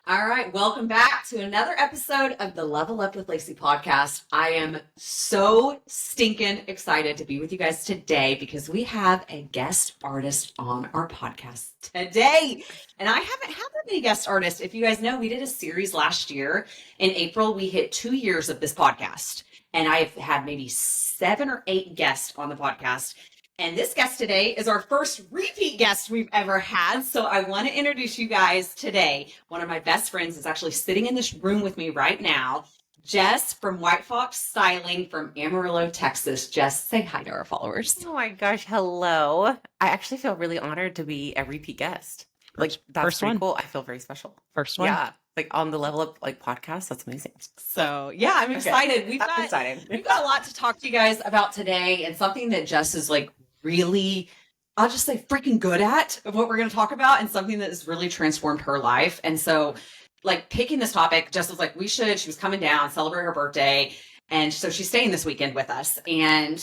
All right, welcome back to another episode of the Level Up with Lacey podcast. I am so stinking excited to be with you guys today because we have a guest artist on our podcast today. And I haven't had that many guest artists. If you guys know, we did a series last year. In April, we hit 2 years of this podcast. And I've had maybe 7 or 8 guests on the podcast. And this guest today is our first repeat guest we've ever had. So I want to introduce you guys today. One of my best friends is actually sitting in this room with me right now. Jess from Whitefox Styling from Amarillo, Texas. Jess, say hi to our followers. Oh my gosh, hello. I actually feel really honored to be a repeat guest. Like, that's First pretty one. cool. I feel very special. First one. Yeah. Like on the Level Up podcast. That's amazing. So yeah, I'm excited. We've got a lot to talk to you guys about today, and something that Jess is like really, I'll just say freaking good at of what we're going to talk about, and something that has really transformed her life. And so like picking this topic, Jess was like, she was coming down, celebrate her birthday. And so she's staying this weekend with us. And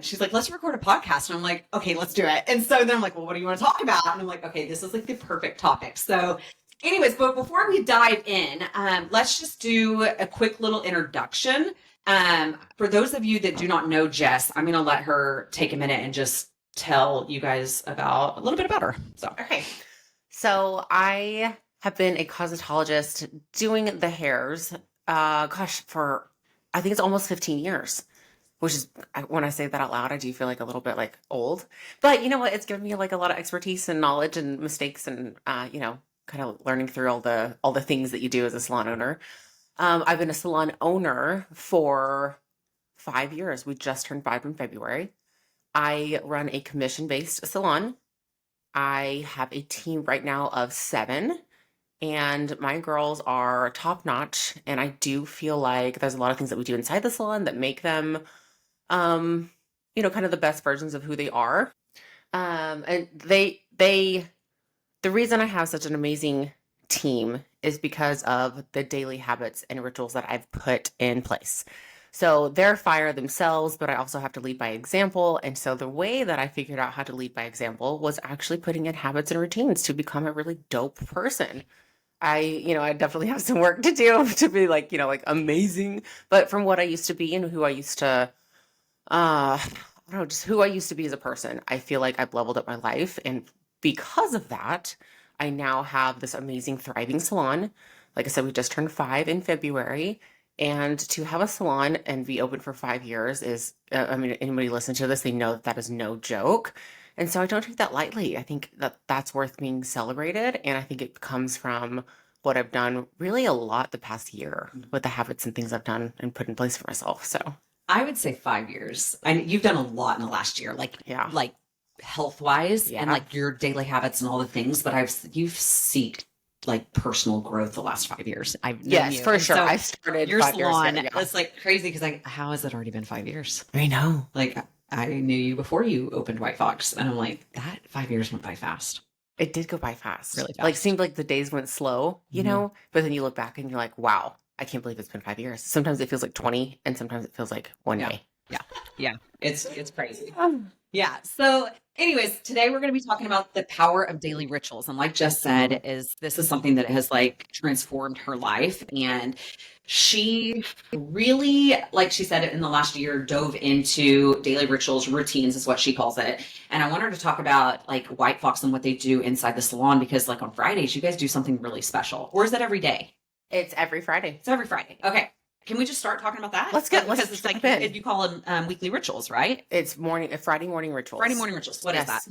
she's like, let's record a podcast. And I'm like, okay, let's do it. And so then I'm like, well, what do you want to talk about? And I'm like, okay, this is like the perfect topic. So anyways, but before we dive in, let's just do a quick little introduction. For those of you that do not know Jess, I'm going to let her take a minute and just tell you guys a little bit about her. So, Okay. So I have been a cosmetologist doing the hairs, for, I think it's almost 15 years, which is, when I say that out loud, I do feel like a little bit like old, but you know what? It's given me like a lot of expertise and knowledge and mistakes and, kind of learning through all the things that you do as a salon owner. I've been a salon owner for 5 years. We just turned 5 in February. I run a commission-based salon. I have a team right now of 7, and my girls are top-notch. And I do feel like there's a lot of things that we do inside the salon that make them, kind of the best versions of who they are. And the reason I have such an amazing team is because of the daily habits and rituals that I've put in place. So they're fire themselves, but I also have to lead by example. And so the way that I figured out how to lead by example was actually putting in habits and routines to become a really dope person. I definitely have some work to do to be like amazing. But from what I used to be and who I used to, just who I used to be as a person, I feel like I've leveled up my life. And because of that, I now have this amazing, thriving salon. Like I said, we just turned 5 in February. And to have a salon and be open for 5 years is, anybody listen to this, they know that is no joke. And so I don't take that lightly. I think that that's worth being celebrated. And I think it comes from what I've done really a lot the past year with the habits and things I've done and put in place for myself. So I would say 5 years. And you've done a lot in the last year, like health wise and like your daily habits and all the things. But you've seeked like personal growth the last 5 years. I've known you. For sure. So I started your 5 years salon. ago, yeah. It's like crazy because how has it already been 5 years? I know. Like I knew you before you opened Whitefox, and I'm like, that 5 years went by fast. It did go by fast. Really fast. Like seemed like the days went slow, but then you look back and you're like, wow, I can't believe it's been 5 years. Sometimes it feels like 20 and sometimes it feels like one day. Yeah. It's crazy. Yeah. So anyways, today we're going to be talking about the power of daily rituals. And like Jess said, this is something that has like transformed her life. And she really, like she said in the last year, dove into daily rituals, routines is what she calls it. And I want her to talk about like Whitefox and what they do inside the salon, because like on Fridays, you guys do something really special. Or is that every day? It's every Friday. It's every Friday. Okay. Can we just start talking about that? Let's get because it's like you call them weekly rituals, right? It's Friday morning rituals. Friday morning rituals. What is that?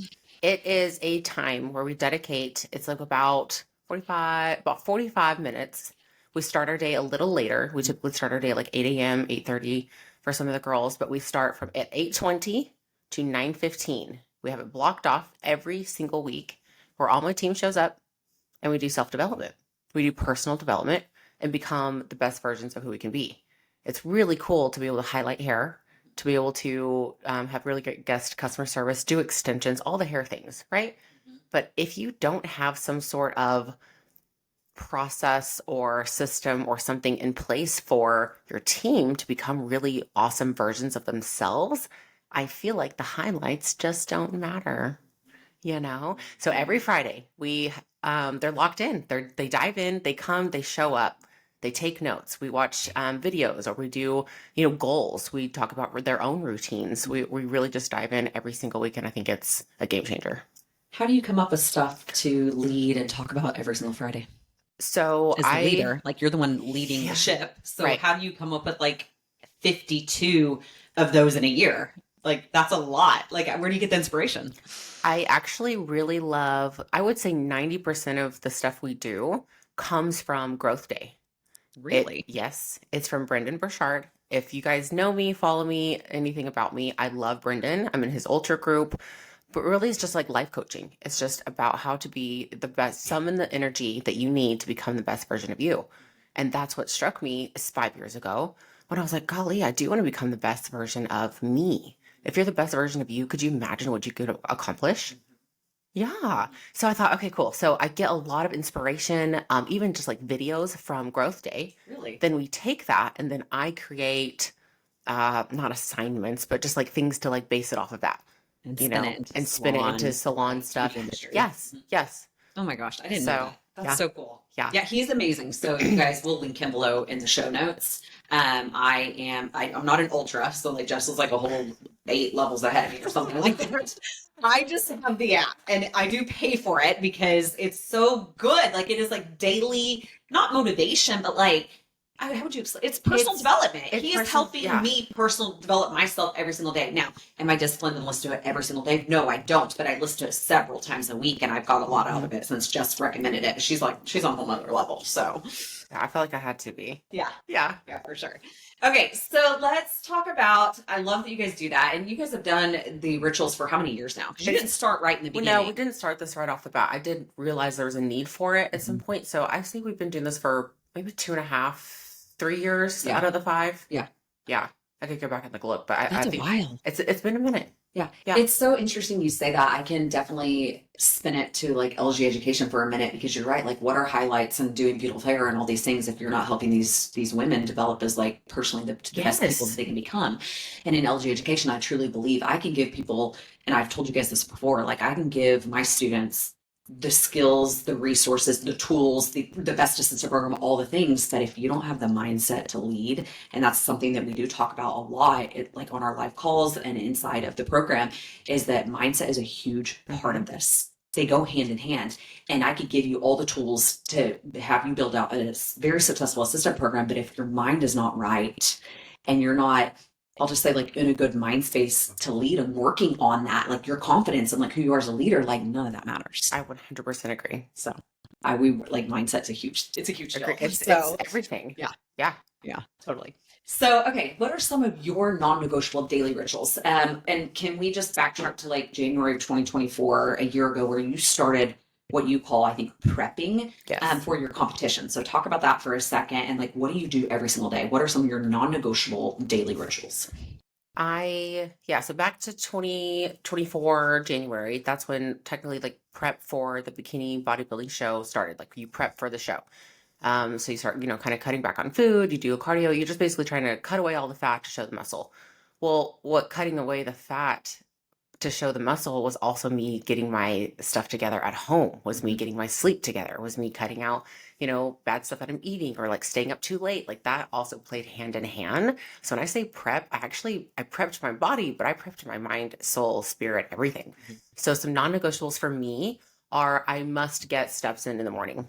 It is a time where we dedicate. It's like about 45 minutes. We start our day a little later. We typically start our day at like 8 a.m., 8:30 for some of the girls, but we start from at 8:20 to 9:15. We have it blocked off every single week where all my team shows up and we do self-development. We do personal development and become the best versions of who we can be. It's really cool to be able to highlight hair, to be able to have really great guest customer service, do extensions, all the hair things, right? Mm-hmm. But if you don't have some sort of process or system or something in place for your team to become really awesome versions of themselves, I feel like the highlights just don't matter, So every Friday we they're locked in. They dive in, they come, they show up, they take notes. We watch videos, or we do, goals. We talk about their own routines. We really just dive in every single week, and I think it's a game changer. How do you come up with stuff to lead and talk about every single Friday? So As a leader, like you're the one leading the ship. So Right. how do you come up with like 52 of those in a year? Like that's a lot. Like where do you get the inspiration? I actually really love, I would say 90% of the stuff we do comes from Growth Day. Really? Yes, it's from Brendan Burchard. If you guys know me, follow me, anything about me, I love Brendan. I'm in his ultra group, but really it's just like life coaching. It's just about how to be the best, summon the energy that you need to become the best version of you. And that's what struck me 5 years ago when I was like, golly, I do want to become the best version of me. If you're the best version of you, could you imagine what you could accomplish? Yeah. So I thought, okay, cool. So I get a lot of inspiration, even just like videos from Growth Day. Really? Then we take that and then I create, not assignments, but just like things to like base it off of that, And you spin know, it into and spin it into salon stuff. industry. Yes. Yes. Oh my gosh, I didn't know that. That's so cool. Yeah. Yeah, he's amazing. So you guys will link him below in the show notes. I'm not an ultra, so like Jess is like a whole 8 levels ahead of me or something like that. I just have the app and I do pay for it because it's so good. Like it is like daily, not motivation, but like how would you explain? It's personal development. He is helping me personal develop myself every single day. Now, am I disciplined and listen to it every single day? No, I don't. But I listen to it several times a week, and I've got a lot out of it since Jess recommended it. She's on a whole other level. So, yeah, I felt like I had to be. Yeah, yeah, for sure. Okay, so let's talk about. I love that you guys do that, and you guys have done the rituals for how many years now? Because you didn't start right in the beginning. No, we didn't start this right off the bat. I did realize there was a need for it at some point. So I think we've been doing this for maybe 2.5, 3 years out of the 5. Yeah. I could go back and look, but I That's think a while. it's been a minute. Yeah. It's so interesting you say that. I can definitely spin it to like LG education for a minute because you're right. Like what are highlights and doing beautiful hair and all these things if you're not helping these women develop as like personally the best people that they can become. And in LG education, I truly believe I can give people, and I've told you guys this before, like I can give my students the skills, the resources, the tools, the best assistant program, all the things that if you don't have the mindset to lead, and that's something that we do talk about a lot, like on our live calls and inside of the program, is that mindset is a huge part of this. They go hand in hand. And I could give you all the tools to have you build out a very successful assistant program. But if your mind is not right and you're not, I'll just say like in a good mind space to lead and working on that, like your confidence and like who you are as a leader, like none of that matters. I 100% agree. So we like mindset's a huge deal. It's everything. Yeah, totally. So, okay, what are some of your non-negotiable daily rituals? And can we just backtrack to like January of 2024, a year ago, where you started what you call, I think, prepping for your competition. So talk about that for a second. And like, what do you do every single day? What are some of your non-negotiable daily rituals? So back to 2024 January, that's when technically like prep for the bikini bodybuilding show started. Like you prep for the show. So you start, kind of cutting back on food, you do a cardio, you're just basically trying to cut away all the fat to show the muscle. Well, what cutting away the fat to show the muscle was also me getting my stuff together at home, was me getting my sleep together, was me cutting out, bad stuff that I'm eating or like staying up too late. Like that also played hand in hand. So when I say prep, I prepped my body, but I prepped my mind, soul, spirit, everything. Mm-hmm. So some non-negotiables for me are I must get steps in the morning.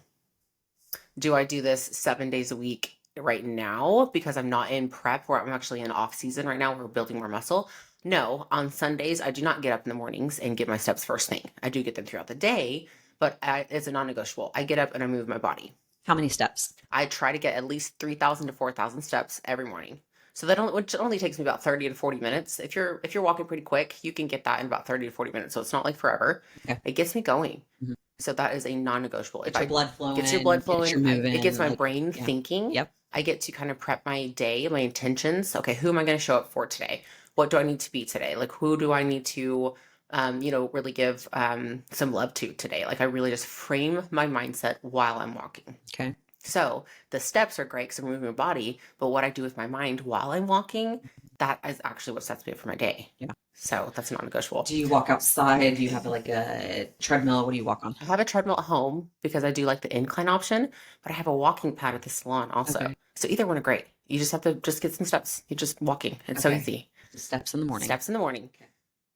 Do I do this 7 days a week right now because I'm not in prep where I'm actually in off season right now? We're building more muscle. No, on Sundays, I do not get up in the mornings and get my steps first thing. I do get them throughout the day, but it's a non-negotiable. I get up and I move my body. How many steps? I try to get at least 3,000 to 4,000 steps every morning. So which only takes me about 30 to 40 minutes. If you're walking pretty quick, you can get that in about 30 to 40 minutes. So it's not like forever. Okay. It gets me going. Mm-hmm. So that is a non-negotiable. Gets your blood flowing. Gets your blood flowing. Moving, it gets my brain thinking. Yep. I get to kind of prep my day, my intentions. Okay, who am I going to show up for today? What do I need to be today? Like, who do I need to, really give some love to today? Like, I really just frame my mindset while I'm walking. Okay. So the steps are great because I'm moving my body, but what I do with my mind while I'm walking that is actually what sets me up for my day. Yeah. So that's non-negotiable. Do you walk outside? Do you have like a treadmill? What do you walk on? I have a treadmill at home because I do like the incline option, but I have a walking pad at the salon also. Okay. So either one are great. You just have to just get some steps. You're just walking. It's so easy. Steps in the morning. Steps in the morning. Okay.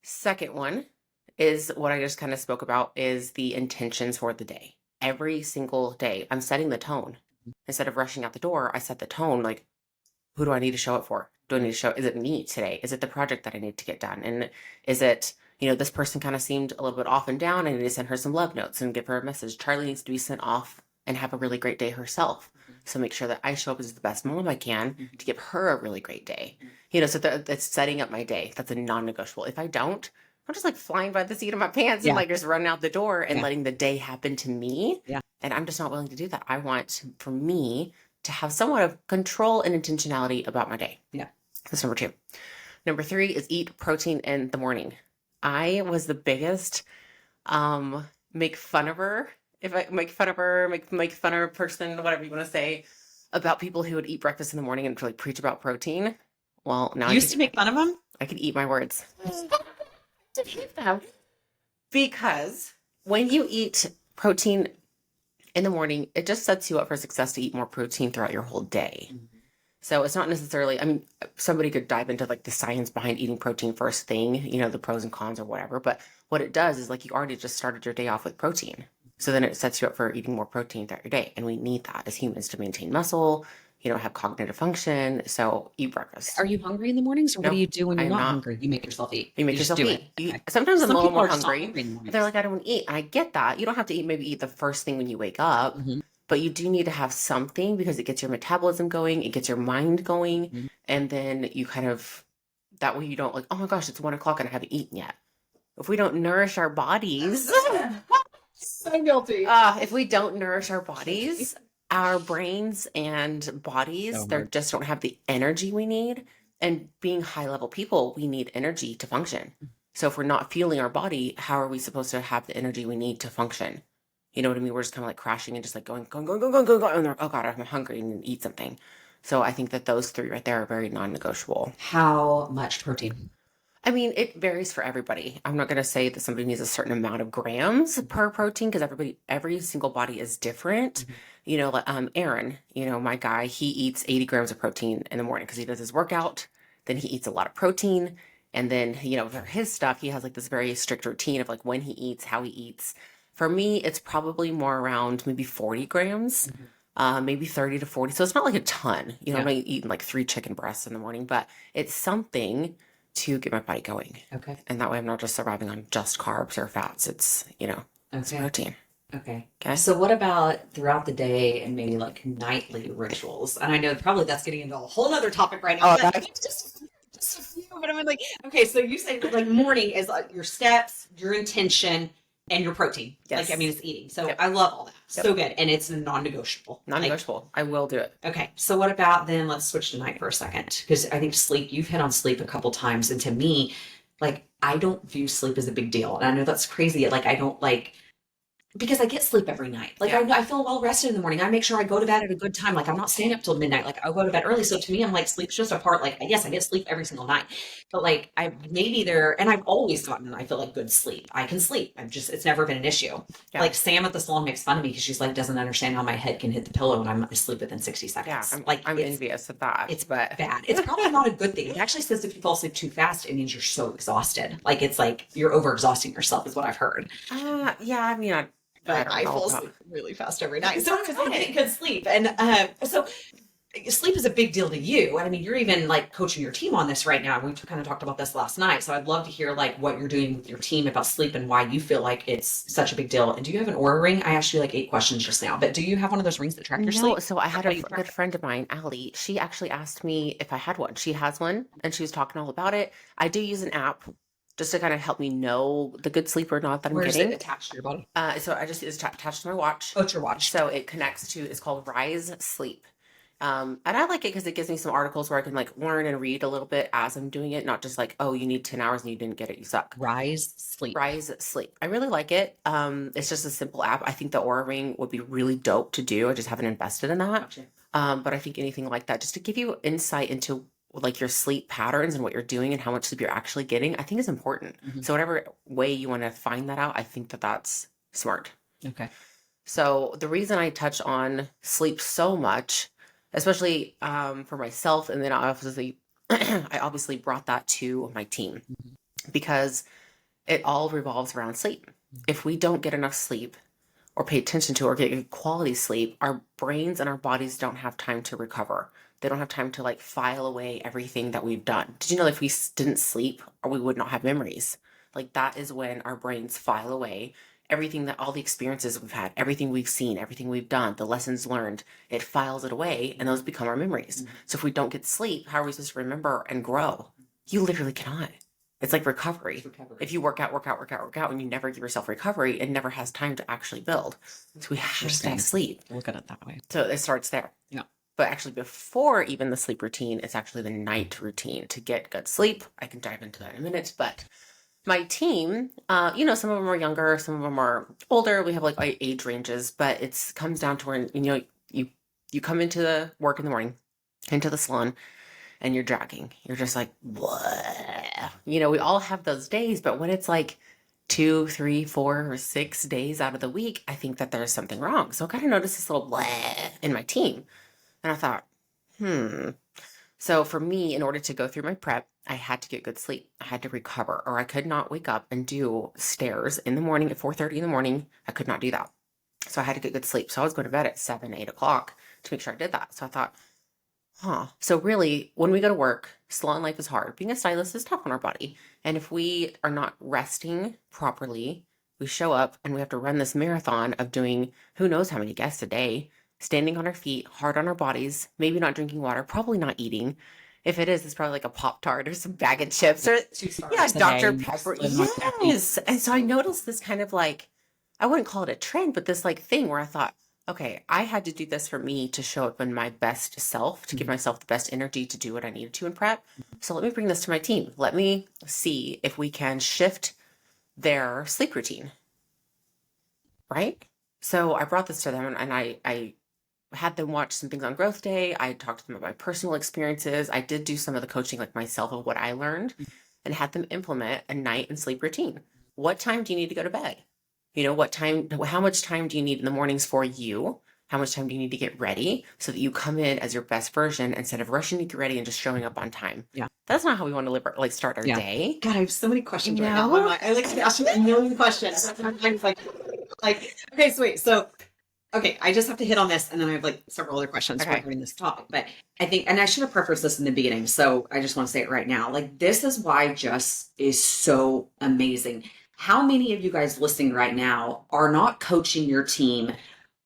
Second one is what I just kind of spoke about is the intentions for the day. Every single day, I'm setting the tone. Instead of rushing out the door, I set the tone like, who do I need to show it for? Do I need to show, is it me today? Is it the project that I need to get done? And is it, this person kind of seemed a little bit off and down. I need to send her some love notes and give her a message. Charlie needs to be sent off and have a really great day herself. So make sure that I show up as the best mom I can to give her a really great day. So that's setting up my day. That's a non-negotiable. If I don't, I'm just like flying by the seat of my pants and like just running out the door and letting the day happen to me. Yeah. And I'm just not willing to do that. I want for me to have somewhat of control and intentionality about my day. Yeah. That's number 2. Number 3 is eat protein in the morning. I was the biggest make fun of her. If I make fun of her, make fun of a person, whatever you want to say, about people who would eat breakfast in the morning and really preach about protein. Well, now you used to make fun of them? I could eat my words. Because when you eat protein in the morning, it just sets you up for success to eat more protein throughout your whole day. Mm-hmm. So it's not necessarily, somebody could dive into like the science behind eating protein first thing, the pros and cons or whatever. But what it does is like you already just started your day off with protein. So then it sets you up for eating more protein throughout your day. And we need that as humans to maintain muscle, have cognitive function. So eat breakfast. Are you hungry in the mornings, or what do you do when you're not hungry? You make yourself eat. You make yourself eat. Okay. Sometimes I'm a little more hungry. They're like, I don't want to eat. And I get that. You don't have to eat the first thing when you wake up. Mm-hmm. But you do need to have something because it gets your metabolism going. It gets your mind going. Mm-hmm. And then you that way you don't like, oh my gosh, it's 1 o'clock and I haven't eaten yet. If we don't nourish our bodies. So guilty. If we don't nourish our bodies, our brains and bodies, they just don't have the energy we need. And being high level people, we need energy to function. So if we're not fueling our body, how are we supposed to have the energy we need to function? You know what I mean? We're just kind of like crashing and just like going. And they're, oh God, I'm hungry and eat something. So I think that those 3 right there are very non-negotiable. How much protein? It varies for everybody. I'm not going to say that somebody needs a certain amount of grams per protein because every single body is different. Mm-hmm. Aaron, my guy, he eats 80 grams of protein in the morning because he does his workout. Then he eats a lot of protein. And then, for his stuff, he has like this very strict routine of like when he eats, how he eats. For me, it's probably more around maybe 40 grams, maybe 30 to 40. So it's not like a ton. I'm not eating like 3 chicken breasts in the morning, but it's something to get my body going. Okay. And that way I'm not just surviving on just carbs or fats. It's, it's protein. Okay. So what about throughout the day and maybe like nightly rituals? And I know probably that's getting into a whole other topic right now. Just a few, but I'm like, okay, so you say like morning is like your steps, your intention, and your protein. Yes. It's eating. So I love all that. Yep. So good. And it's non-negotiable. Non-negotiable. I will do it. Okay. So what about then, let's switch to night for a second. Because I think sleep, you've hit on sleep a couple times. And to me, like, I don't view sleep as a big deal. And I know that's crazy. Like, I don't because I get sleep every night. Like I feel well rested in the morning. I make sure I go to bed at a good time. Like I'm not staying up till midnight. Like I'll go to bed early. So to me, I'm like, sleep's just a part. Like, yes, I get sleep every single night, but like and I've always gotten, I feel like good sleep. I can sleep. It's never been an issue. Yeah. Like Sam at the salon makes fun of me because she's like, doesn't understand how my head can hit the pillow and I'm asleep within 60 seconds. Yeah, I'm envious of that. It's bad. It's probably not a good thing. It actually says if you fall asleep too fast, it means you're so exhausted. Like it's like you're overexhausting yourself is what I've heard. But I fall asleep really fast every night. So I'm getting good sleep. And so sleep is a big deal to you. And you're even like coaching your team on this right now. We kind of talked about this last night. So I'd love to hear like what you're doing with your team about sleep and why you feel like it's such a big deal. And do you have an Oura ring? I asked you like 8 questions just now, but do you have one of those rings that track your sleep? So I had a good friend of mine, Allie. She actually asked me if I had one. She has one and she was talking all about it. I do use an app just to kind of help me know the good sleep or not that I'm getting. Where is it attached to your body? So it's attached to my watch. Oh, it's your watch. So it connects to, it's called Rise Sleep. And I like it because it gives me some articles where I can like learn and read a little bit as I'm doing it. Not just like, oh, you need 10 hours and you didn't get it, you suck. Rise Sleep. I really like it. It's just a simple app. I think the Oura Ring would be really dope to do. I just haven't invested in that. Gotcha. But I think anything like that, just to give you insight into like your sleep patterns and what you're doing and how much sleep you're actually getting, I think is important. So whatever way you want to find that out, I think that that's smart. Okay. So the reason I touch on sleep so much, especially for myself, and then I obviously brought that to my team because it all revolves around sleep. If we don't get enough sleep or pay attention to or get good quality sleep, our brains and our bodies don't have time to recover. They don't have time to like file away everything that we've done. Did you know that if we didn't sleep, or we would not have memories? Like that is when our brains file away everything, that all the experiences we've had, everything we've seen, everything we've done, the lessons learned, it files it away and those become our memories. So if we don't get sleep, how are we supposed to remember and grow? You literally cannot. It's like recovery. If you work out, and you never give yourself recovery, it never has time to actually build. So we have to have sleep. Look at it that way. So it starts there. Yeah. But actually before even the sleep routine, it's actually the night routine to get good sleep. I can dive into that in a minute, but my team, some of them are younger, some of them are older. We have like age ranges, but it comes down to where, you come into the work in the morning, into the salon, and you're dragging. You're just like, what? We all have those days, but when it's like 2, 3, 4, or 6 days out of the week, I think that there's something wrong. So I kind of noticed this little bleh in my team. And I thought, So for me, in order to go through my prep, I had to get good sleep. I had to recover, or I could not wake up and do stairs in the morning at 4:30 in the morning. I could not do that. So I had to get good sleep. So I was going to bed at 7, 8 o'clock to make sure I did that. So I thought, So really, when we go to work, salon life is hard. Being a stylist is tough on our body. And if we are not resting properly, we show up and we have to run this marathon of doing who knows how many guests a day, standing on our feet, hard on our bodies, maybe not drinking water, probably not eating. If it is, it's probably like a Pop-Tart or some bag of chips or Dr. Pepper. Yes. And so I noticed this kind of like, I wouldn't call it a trend, but this like thing where I thought, okay, I had to do this for me to show up in my best self, to give myself the best energy to do what I needed to in prep. So let me bring this to my team. Let me see if we can shift their sleep routine. Right? So I brought this to them and I had them watch some things on Growth Day. I talked to them about my personal experiences. I did do some of the coaching like myself of what I learned and had them implement a night and sleep routine. What time do you need to go to bed? How much time do you need in the mornings for you? How much time do you need to get ready so that you come in as your best version instead of rushing to get ready and just showing up on time? Yeah. That's not how we want to start our day. God, I have so many questions right now. I like to ask you a million questions. Sometimes like, okay, sweet. So, okay, I just have to hit on this, and then I have like several other questions regarding this topic. But I think, and I should have prefaced this in the beginning, so I just want to say it right now. Like, this is why Jess is so amazing. How many of you guys listening right now are not coaching your team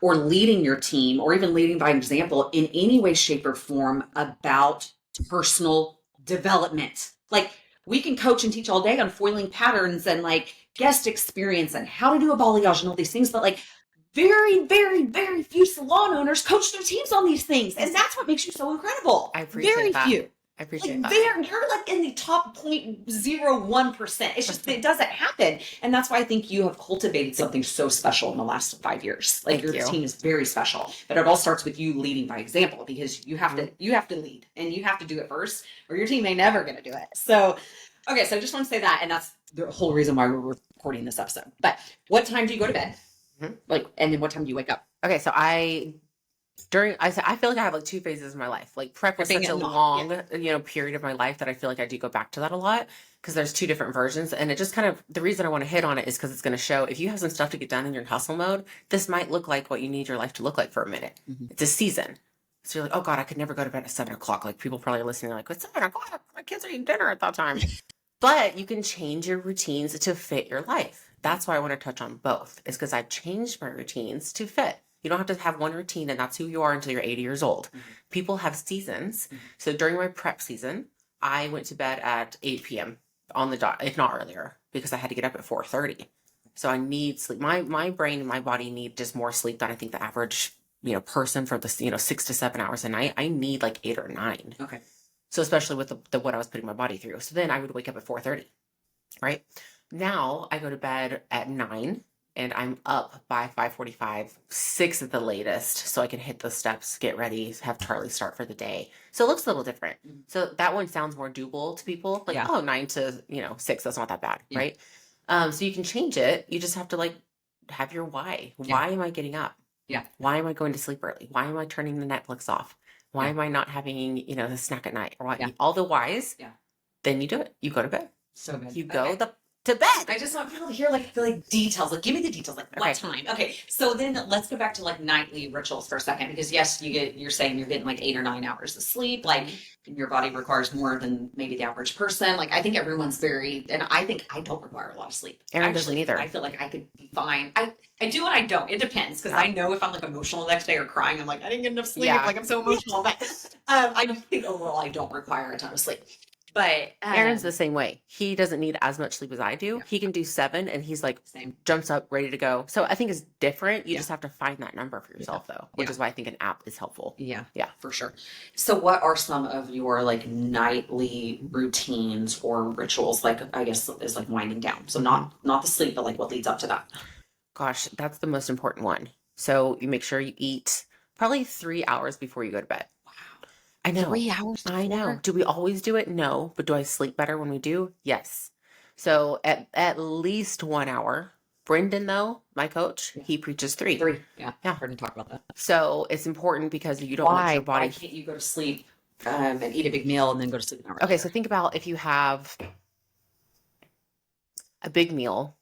or leading your team or even leading by example in any way, shape, or form about personal development? Like, we can coach and teach all day on foiling patterns and like guest experience and how to do a balayage and all these things, but like very, very, very few salon owners coach their teams on these things. And that's what makes you so incredible. I appreciate that. Very few. I appreciate that. You're like in the top 0.01%. It's just, it doesn't happen. And that's why I think you have cultivated something so special in the last 5 years. Like your team is very special, but it all starts with you leading by example, because you have to lead and you have to do it first, or your team ain't never going to do it. So, okay. So I just want to say that. And that's the whole reason why we're recording this episode. But what time do you go to bed? Like, and then what time do you wake up? Okay. So I feel like I have like 2 phases of my life. Like prep was such a long, period of my life that I feel like I do go back to that a lot because there's 2 different versions. And it just kind of, the reason I want to hit on it is because it's going to show if you have some stuff to get done in your hustle mode, this might look like what you need your life to look like for a minute. It's a season. So you're like, oh God, I could never go to bed at 7 o'clock. Like people probably are listening, they're like, it's 7 o'clock. My kids are eating dinner at that time. But you can change your routines to fit your life. That's why I want to touch on both, is because I've changed my routines to fit. You don't have to have one routine and that's who you are until you're 80 years old. People have seasons. So during my prep season, I went to bed at 8 p.m. on the dot, if not earlier, because I had to get up at 4:30. So I need sleep. My brain and my body need just more sleep than I think the average, person for the, 6 to 7 hours a night. I need like 8 or 9. Okay. So especially with the what I was putting my body through. So then I would wake up at 4:30, right? Now I go to bed at 9 and I'm up by 5:45, 6 at the latest, so I can hit the steps, get ready, have Charlie start for the day. So it looks a little different. So that one sounds more doable to people. Like, 9 to 6, that's not that bad, right? So you can change it. You just have to like have your why. Why am I getting up? Yeah. Why am I going to sleep early? Why am I turning the Netflix off? Why am I not having, the snack at night? Or all the whys. Yeah. Then you do it. You go to bed. So good. You go to bed. I just want people to hear the details. Like, give me the details. Like, what time? Okay. So then let's go back to like nightly rituals for a second, because yes, you're saying you're getting like 8 or 9 hours of sleep. Like, your body requires more than maybe the average person. Like, I think everyone's and I think I don't require a lot of sleep. Aaron doesn't either. I feel like I could be fine. I do and I don't. It depends, because I know if I'm like emotional the next day or crying, I'm like, I didn't get enough sleep. Like, I'm so emotional. But I think overall I don't require a ton of sleep. But Aaron's the same way. He doesn't need as much sleep as I do. He can do 7 and he's like, jumps up, ready to go. So I think it's different. You just have to find that number for yourself though, which is why I think an app is helpful. Yeah, for sure. So what are some of your like nightly routines or rituals? Like, I guess is like winding down. So not the sleep, but like what leads up to that. Gosh, that's the most important one. So you make sure you eat probably 3 hours before you go to bed. I know. 3 hours before? I know. Do we always do it? No. But do I sleep better when we do? Yes. So at least 1 hour. Brendan, though, my coach, he preaches 3. 3. Yeah. Heard him talk about that. So it's important because you don't want your body. Why can't you go to sleep and eat a big meal and then go to sleep an hour? Okay, so think about if you have a big meal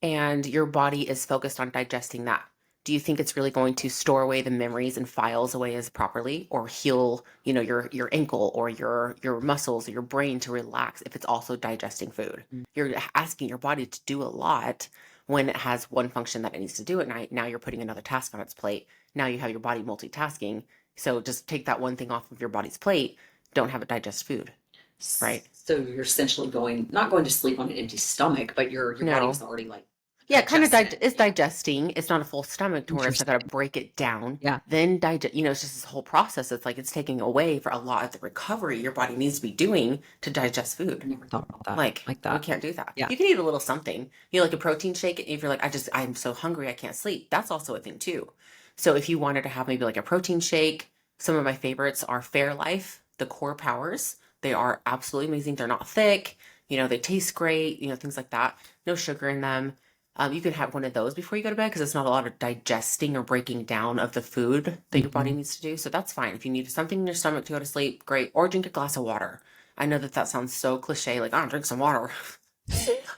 and your body is focused on digesting that. Do you think it's really going to store away the memories and files away as properly, or heal, your ankle or your muscles or your brain to relax if it's also digesting food? You're asking your body to do a lot when it has one function that it needs to do at night. Now you're putting another task on its plate. Now you have your body multitasking. So just take that one thing off of your body's plate. Don't have it digest food. Right. So you're essentially not going to sleep on an empty stomach, but your body's already like. Yeah, kind of it's digesting. It's not a full stomach to where it's got to break it down. Yeah. Then digest. It's just this whole process. It's like it's taking away for a lot of the recovery your body needs to be doing to digest food. I never thought about that. Like that. We can't do that. Yeah. You can eat a little something. Like a protein shake. If you're like, I'm so hungry, I can't sleep. That's also a thing too. So if you wanted to have maybe like a protein shake, some of my favorites are Fairlife, the Core Powers. They are absolutely amazing. They're not thick. They taste great. Things like that. No sugar in them. You can have one of those before you go to bed because it's not a lot of digesting or breaking down of the food that your body needs to do. So that's fine. If you need something in your stomach to go to sleep, great. Or drink a glass of water. I know that sounds so cliche, like, oh, drink some water.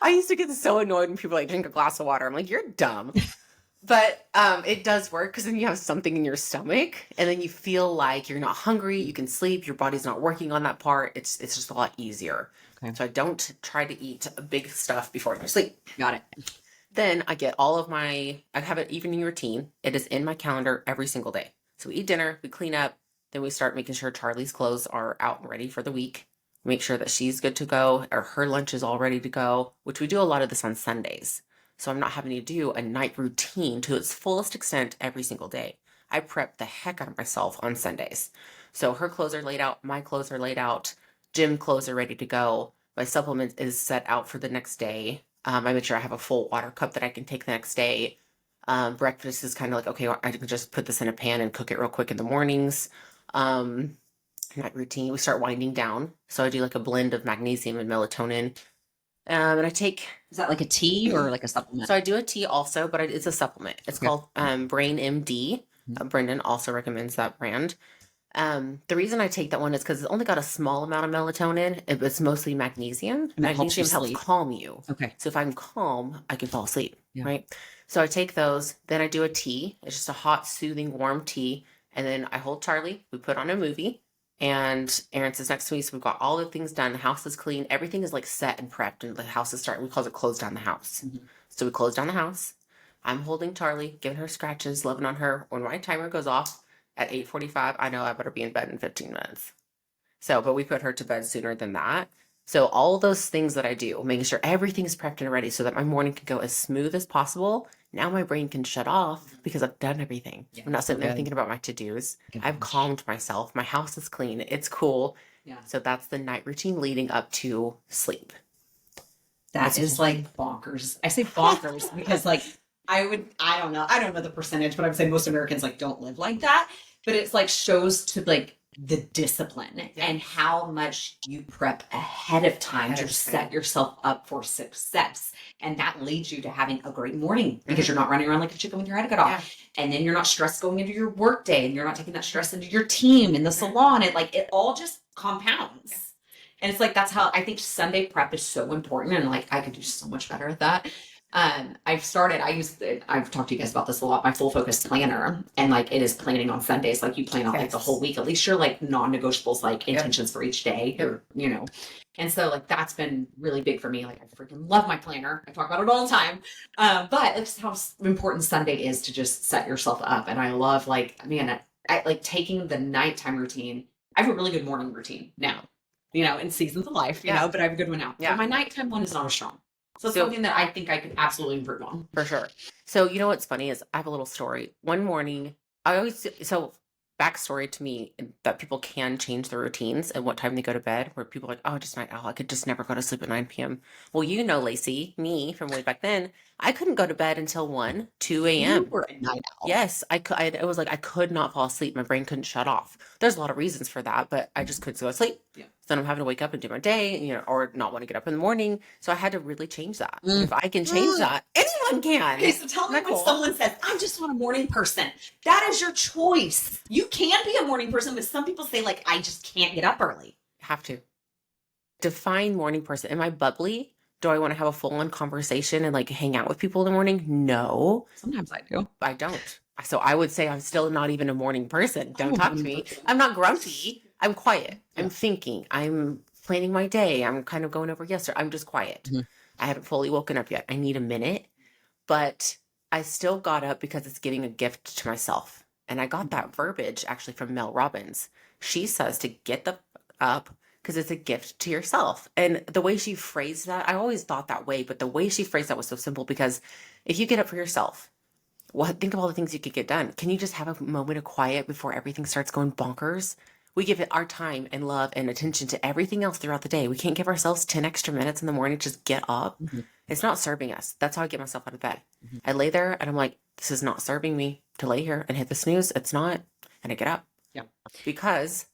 I used to get so annoyed when people like drink a glass of water. I'm like, you're dumb. But it does work because then you have something in your stomach and then you feel like you're not hungry. You can sleep. Your body's not working on that part. It's just a lot easier. Okay. So I don't try to eat big stuff before I go to sleep. Got it. Then I get I have an evening routine. It is in my calendar every single day. So we eat dinner, we clean up, then we start making sure Charlie's clothes are out and ready for the week. Make sure that she's good to go or her lunch is all ready to go, which we do a lot of this on Sundays. So I'm not having to do a night routine to its fullest extent every single day. I prep the heck out of myself on Sundays. So her clothes are laid out, my clothes are laid out, gym clothes are ready to go. My supplement is set out for the next day. I make sure I have a full water cup that I can take the next day. Breakfast is kind of like, okay, I can just put this in a pan and cook it real quick in the mornings. Night routine, we start winding down. So I do like a blend of magnesium and melatonin. And I take... Is that like a tea or like a supplement? So I do a tea also, but it's a supplement. It's called Brain MD. Brendan also recommends that brand. The reason I take that one is because it's only got a small amount of melatonin. It's mostly magnesium. And that magnesium helps sleep. calm you. Okay. So if I'm calm, I can fall asleep, right? So I take those. Then I do a tea. It's just a hot, soothing, warm tea. And then I hold Charlie. We put on a movie. And Aaron sits next to me. So we've got all the things done. The house is clean. Everything is like set and prepped. And the house is starting. We call it close down the house. So we close down the house. I'm holding Charlie, giving her scratches, loving on her. When my timer goes off, at 8:45, I know I better be in bed in 15 minutes. So, but we put her to bed sooner than that. So all those things that I do, making sure everything's prepped and ready so that my morning can go as smooth as possible. Now my brain can shut off because I've done everything. I'm not sitting there thinking about my to-dos. I've calmed myself. My house is clean. It's cool. Yeah. So that's the night routine leading up to sleep. That is like bonkers. I say bonkers because like I don't know the percentage, but I would say most Americans like don't live like that. But it's like shows to like the discipline and how much you prep ahead of time to set yourself up for success. And that leads you to having a great morning because you're not running around like a chicken with your head cut off. And then you're not stressed going into your work day, and you're not taking that stress into your team in the salon. And like it all just compounds. And it's like that's how I think Sunday prep is so important. And like I could do so much better at that. I've talked to you guys about this a lot, my full focus planner, and like it is planning on Sundays. Like you plan out like the whole week, at least your like non-negotiables, like intentions for each day, or, you know. And so like, that's been really big for me. Like I freaking love my planner. I talk about it all the time. But it's how important Sunday is to just set yourself up. And I love like, man, I like taking the nighttime routine. I have a really good morning routine now, you know, in seasons of life, you know, but I have a good one now. But my nighttime one is not as strong. So it's something that I think I could absolutely improve on. For sure. So, you know what's funny is I have a little story. One morning, backstory to me that people can change their routines and what time they go to bed, where people are like, oh, just night owl. I could just never go to sleep at 9 p.m. Well, you know, Lacey, me from way back then, I couldn't go to bed until 1, 2 a.m. You were a night owl. Yes, it was like I could not fall asleep. My brain couldn't shut off. There's a lot of reasons for that, but I just couldn't go to sleep. Yeah. So then I'm having to wake up and do my day, you know, or not want to get up in the morning. So I had to really change that. If I can change that, anyone can. Okay, so tell me when someone says, I just want a morning person. That is your choice. You can be a morning person, but some people say like, I just can't get up early. Have to. Define morning person. Am I bubbly? Do I want to have a full-on conversation and like hang out with people in the morning? No. Sometimes I do. I don't. So I would say I'm still not even a morning person. Don't talk to me. I'm not grumpy. I'm quiet. I'm thinking. I'm planning my day. I'm kind of going over yesterday. I'm just quiet. I haven't fully woken up yet. I need a minute. But I still got up because it's giving a gift to myself. And I got that verbiage actually from Mel Robbins. She says to get the up because it's a gift to yourself. And the way she phrased that, I always thought that way, but the way she phrased that was so simple, because if you get up for yourself, think of all the things you could get done. Can you just have a moment of quiet before everything starts going bonkers? We give it our time and love and attention to everything else throughout the day. We can't give ourselves 10 extra minutes in the morning to just get up. It's not serving us. That's how I get myself out of bed. I lay there and I'm like, this is not serving me to lay here and hit the snooze. It's not. And I get up. Yeah. Because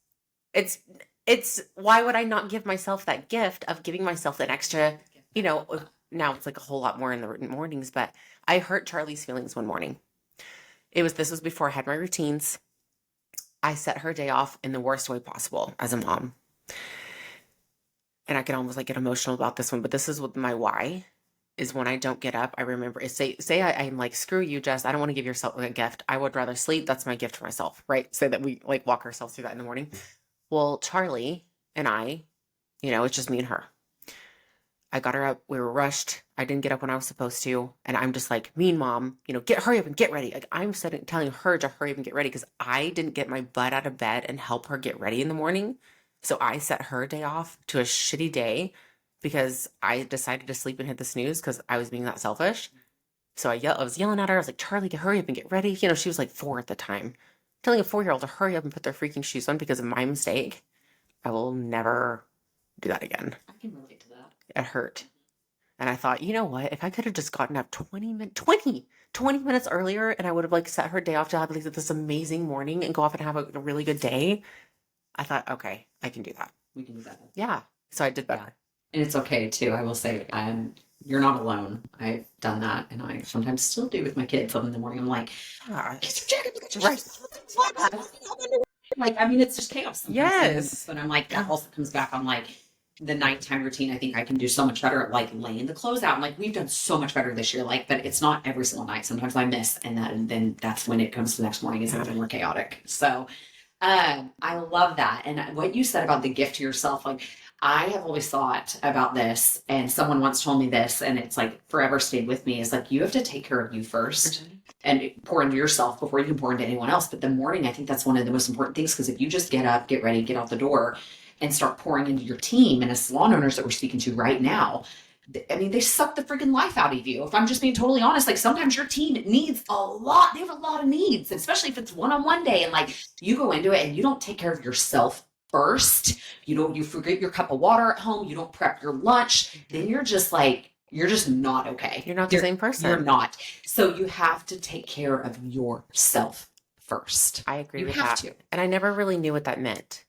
it's why would I not give myself that gift of giving myself an extra, you know, now it's like a whole lot more in the mornings, but I hurt Charlie's feelings one morning. This was before I had my routines. I set her day off in the worst way possible as a mom. And I can almost like get emotional about this one, but this is what my why is. When I don't get up, I remember, I'm like, screw you, Jess. I don't want to give yourself a gift. I would rather sleep. That's my gift for myself, right? So that we like walk ourselves through that in the morning. Well, Charlie and I, you know, it's just me and her. I got her up. We were rushed. I didn't get up when I was supposed to. And I'm just like, mean mom, you know, hurry up and get ready. Like I'm telling her to hurry up and get ready because I didn't get my butt out of bed and help her get ready in the morning. So I set her day off to a shitty day because I decided to sleep and hit the snooze because I was being that selfish. So I was yelling at her. I was like, Charlie, hurry up and get ready. You know, she was like 4 at the time. Telling a 4-year-old to hurry up and put their freaking shoes on because of my mistake. I will never do that again. I can relate to that. It hurt. And I thought, you know what? If I could have just gotten up 20 minutes earlier and I would have like set her day off to have like this amazing morning and go off and have a really good day. I thought, okay, I can do that. We can do that. Yeah. So I did that. Yeah. And it's okay too. I will say, you're not alone. I've done that, and I sometimes still do with my kids. In the morning, I'm like, "Get your jacket, get your right." Like, I mean, it's just chaos. Yes. But I'm like, that also comes back on like the nighttime routine. I think I can do so much better at like laying the clothes out. And like we've done so much better this year. Like, but it's not every single night. Sometimes I miss, and then that's when it comes to the next morning is even more chaotic. So, I love that. And what you said about the gift to yourself, like. I have always thought about this, and someone once told me this, and it's like forever stayed with me, is like you have to take care of you first and pour into yourself before you can pour into anyone else. But the morning, I think that's one of the most important things, because if you just get up, get ready, get out the door and start pouring into your team, and as salon owners that we're speaking to right now, I mean, they suck the freaking life out of you. If I'm just being totally honest, like sometimes your team needs a lot. They have a lot of needs, especially if it's one-on-one day, and like you go into it and you don't take care of yourself first, you forget your cup of water at home, you don't prep your lunch, then you're just like you're just not okay. You're not the same person. You're not. So you have to take care of yourself first. I agree you with have that. to. And I never really knew what that meant.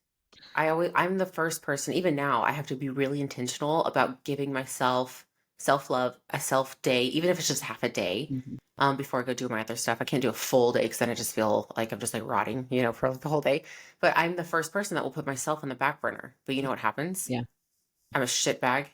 I'm the first person, even now, I have to be really intentional about giving myself self-love, a self-day, even if it's just half a day, before I go do my other stuff. I can't do a full day because then I just feel like I'm just like rotting, for the whole day. But I'm the first person that will put myself on the back burner. But you know what happens? Yeah. I'm a shitbag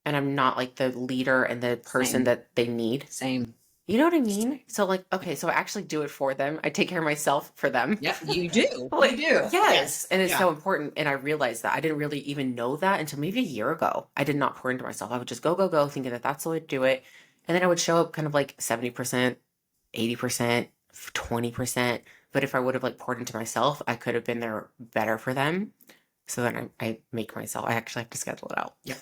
and I'm not like the leader and the person that they need. Same. You know what I mean? So like, okay, so I actually do it for them. I take care of myself for them. Yeah, you do. Like, You do. Yes. And it's so important. And I realized that I didn't really even know that until maybe a year ago. I did not pour into myself. I would just go, thinking that that's the way to do it. And then I would show up kind of like 70%, 80%, 20%. But if I would have like poured into myself, I could have been there better for them. So then I make myself, I actually have to schedule it out. Yeah.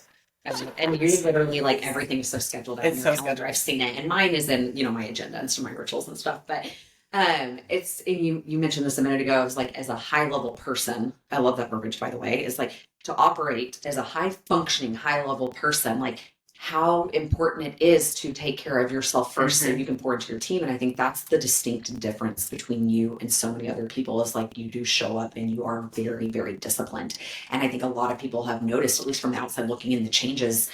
And you're literally like everything's so scheduled out in your calendar. I've seen it, and mine is in my agenda and some of my rituals and stuff. But it's you mentioned this a minute ago. It's like as a high level person, I love that verbiage by the way. Is like to operate as a high functioning, high level person. Like how important it is to take care of yourself first so you can pour into your team. And I think that's the distinct difference between you and so many other people is like you do show up and you are very, very disciplined. And I think a lot of people have noticed, at least from the outside looking in, the changes.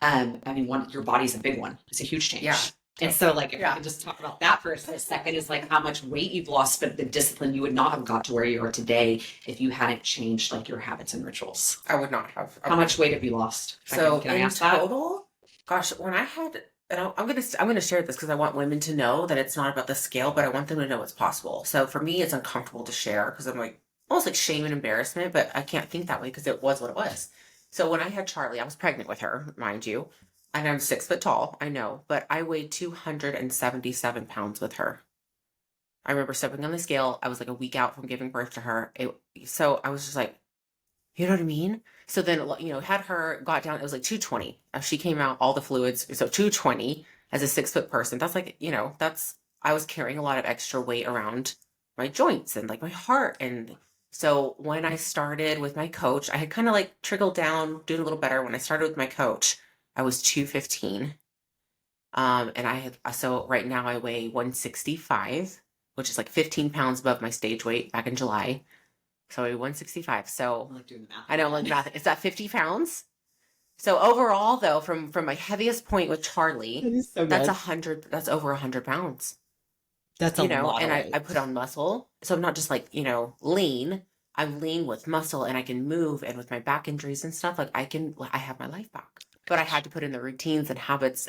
Your body's a big one. It's a huge change. Yeah. And so like, if I could just talk about that for a second, is like how much weight you've lost, but the discipline you would not have got to where you are today if you hadn't changed like your habits and rituals. I would not have. How much weight have you lost? So can I in ask that? total, gosh, when I had, and I'm gonna share this because I want women to know that it's not about the scale, but I want them to know it's possible. So for me, it's uncomfortable to share because I'm like almost like shame and embarrassment, but I can't think that way because it was what it was. So when I had Charlie, I was pregnant with her, mind you, and I'm 6 foot tall, I know, but I weighed 277 pounds with her. I remember stepping on the scale. I was like a week out from giving birth to her. So I was just like, you know what I mean? So then, had her got down, it was like 220. She came out, all the fluids. So 220 as a 6 foot person. That's like, I was carrying a lot of extra weight around my joints and like my heart. And so when I started with my coach, I had kind of like trickled down, doing a little better. When I started with my coach, I was 215. And so right now I weigh 165, which is like 15 pounds above my stage weight back in July. So I weigh 165. So I like doing the math. I know, like math. Is that 50 pounds? So overall though, from my heaviest point with Charlie, that's over 100 pounds. That's a lot. And I put on muscle. So I'm not just like, lean. I'm lean with muscle and I can move, and with my back injuries and stuff, like I have my life back. But I had to put in the routines and habits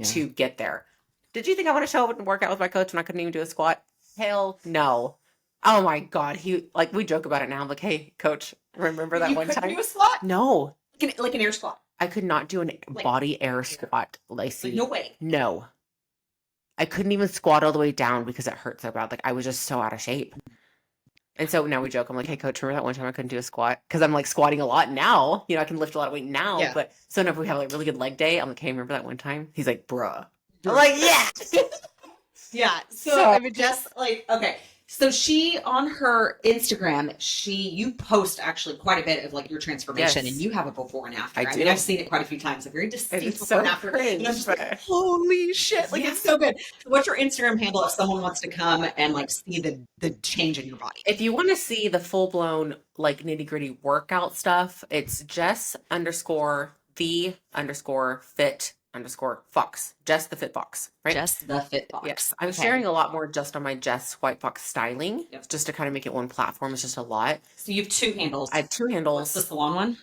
to get there. Did you think I want to show up and work out with my coach when I couldn't even do a squat? Hell no. Oh my God. We joke about it now. I'm like, hey, coach, remember that one time? You couldn't do a squat? No. Like an air squat? I could not do a body air squat, Lacey. Like, no way. No. I couldn't even squat all the way down because it hurt so bad. Like I was just so out of shape. And so now we joke. I'm like, hey, coach, remember that one time I couldn't do a squat? Because I'm like squatting a lot now. I can lift a lot of weight now. Yeah. But so if we have like really good leg day, I'm like, hey, remember that one time? He's like, bruh. I'm like, yeah. Yeah. So I would just like, okay. So she, on her Instagram, you post actually quite a bit of like your transformation, and you have a before and after. I mean, I've seen it quite a few times. A very distinct before and after. Cringe, and I'm just like, holy shit. Like, it's so good. What's your Instagram handle if someone wants to come and like see the change in your body? If you want to see the full blown like nitty gritty workout stuff, it's Jess_the_fit_Fox. Jess the Fit Fox, right? Jess the Fit Fox. Yes. I'm sharing a lot more just on my Jess Whitefox styling, just to kind of make it one platform. It's just a lot. So you have 2 handles. I have 2 handles. What's the salon one?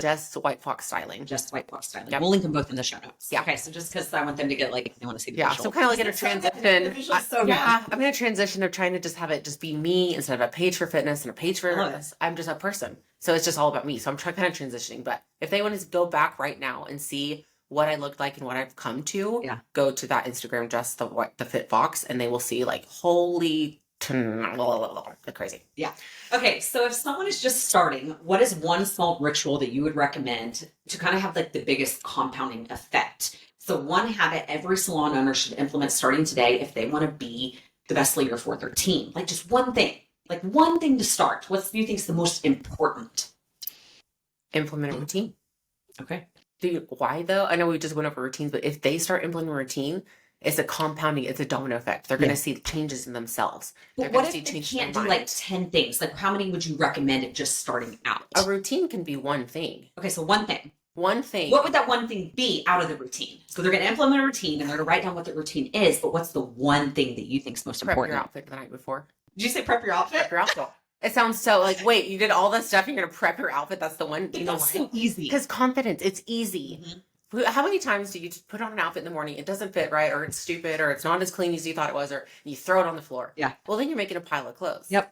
Jess Whitefox styling. Jess Whitefox styling. Yep. We'll link them both in the show notes. Yeah. Okay. So just because I want them to get like, they want to see the visual. So kind of like in a transition. I'm in a transition of trying to just have it just be me instead of a page for fitness and a page for this. I'm just a person. So it's just all about me. So I'm kind of transitioning. But if they want to go back right now and see what I looked like and what I've come to, go to that Instagram, Jess the Fit Fox, and they will see like holy crazy. Yeah. Okay. So if someone is just starting, what is one small ritual that you would recommend to kind of have like the biggest compounding effect? So one habit every salon owner should implement starting today if they want to be the best leader for their team. Like just one thing to start. What do you think is the most important? Implement a routine. Okay. Why though? I know we just went over routines, but if they start implementing a routine, it's a compounding, it's a domino effect. They're going to see changes in themselves. But what if they can't do like 10 things? Like how many would you recommend it just starting out? A routine can be one thing. Okay, so one thing. One thing. What would that one thing be out of the routine? So they're going to implement a routine and they're going to write down what the routine is, but what's the one thing that you think is most important? Prep your outfit the night before. Did you say prep your outfit? Prep your outfit. It sounds so like, wait, you did all this stuff, you're going to prep your outfit? That's the one. You know why? So easy. Because confidence, it's easy. Mm-hmm. How many times do you put on an outfit in the morning, it doesn't fit right, or it's stupid, or it's not as clean as you thought it was, or you throw it on the floor? Yeah. Well, then you're making a pile of clothes. Yep.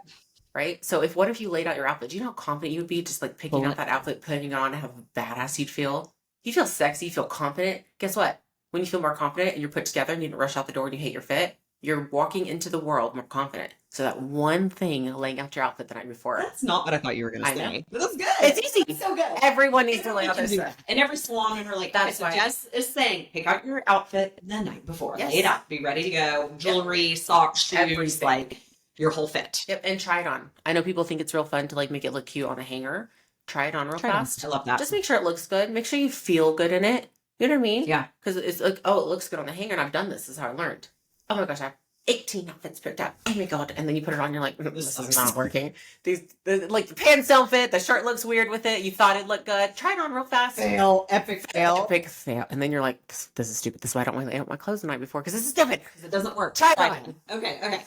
Right? So what if you laid out your outfit? Do you know how confident you would be just like picking out that outfit, putting it on, and how badass you'd feel? You feel sexy, you feel confident. Guess what? When you feel more confident and you're put together and you didn't rush out the door and you hate your fit, you're walking into the world more confident. So that one thing, laying out your outfit the night before. That's not what I thought you were going to say. But that's good. It's easy. It's so good. Everyone needs to lay out their stuff. And every salon owner, like, that's why Jess is saying, pick out your outfit the night before. Yes. Lay it out. Be ready to go. Jewelry, socks, shoes, everything. Like your whole fit. Yep. And try it on. I know people think it's real fun to like make it look cute on a hanger. Try it on real fast. I love that. Just make sure it looks good. Make sure you feel good in it. You know what I mean? Yeah. Because it's like, oh, it looks good on the hanger and I've done this. This is how I learned. Oh my gosh, I have 18 outfits picked out. Oh my God. And then you put it on, you're like, this is not working. Like the pants don't fit. The shirt looks weird with it. You thought it looked good. Try it on real fast. Fail. Epic fail. Epic fail. And then you're like, this is stupid. This is why I don't want to lay out my clothes the night before because this is stupid. Because it doesn't work. Try it on. Okay.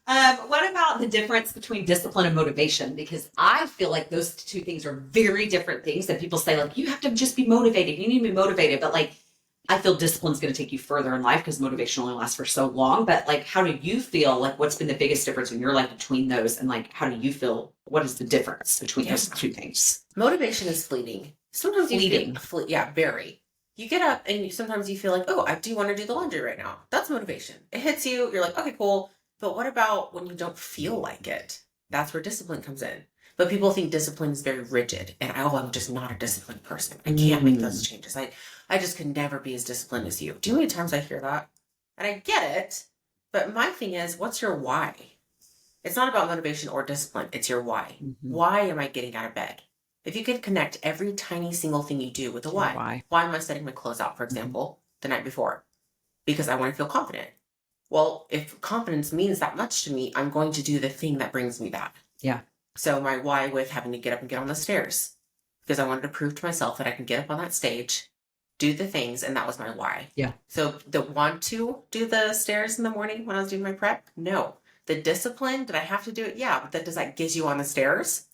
What about the difference between discipline and motivation? Because I feel like those two things are very different things that people say, like, you have to just be motivated. You need to be motivated. But like, I feel discipline is going to take you further in life because motivation only lasts for so long. But like, how do you feel? Like, what's been the biggest difference in your life between those? And like, how do you feel? What is the difference between those two things? Motivation is fleeting. Sometimes you feel, very. You get up and sometimes you feel like, oh, I do want to do the laundry right now. That's motivation. It hits you. You're like, okay, cool. But what about when you don't feel like it? That's where discipline comes in. But people think discipline is very rigid. And I'm just not a disciplined person. I can't make those changes. I just could never be as disciplined as you. Do you know how many times I hear that? And I get it. But my thing is, what's your why? It's not about motivation or discipline. It's your why. Mm-hmm. Why am I getting out of bed? If you could connect every tiny single thing you do with the why. Why am I setting my clothes out, for example, the night before? Because I want to feel confident. Well, if confidence means that much to me, I'm going to do the thing that brings me that. Yeah. So my why with having to get up and get on the stairs, because I wanted to prove to myself that I can get up on that stage, do the things, and that was my why. Yeah. So the want to do the stairs in the morning when I was doing my prep? No. The discipline, did I have to do it? Yeah. But does that get you on the stairs?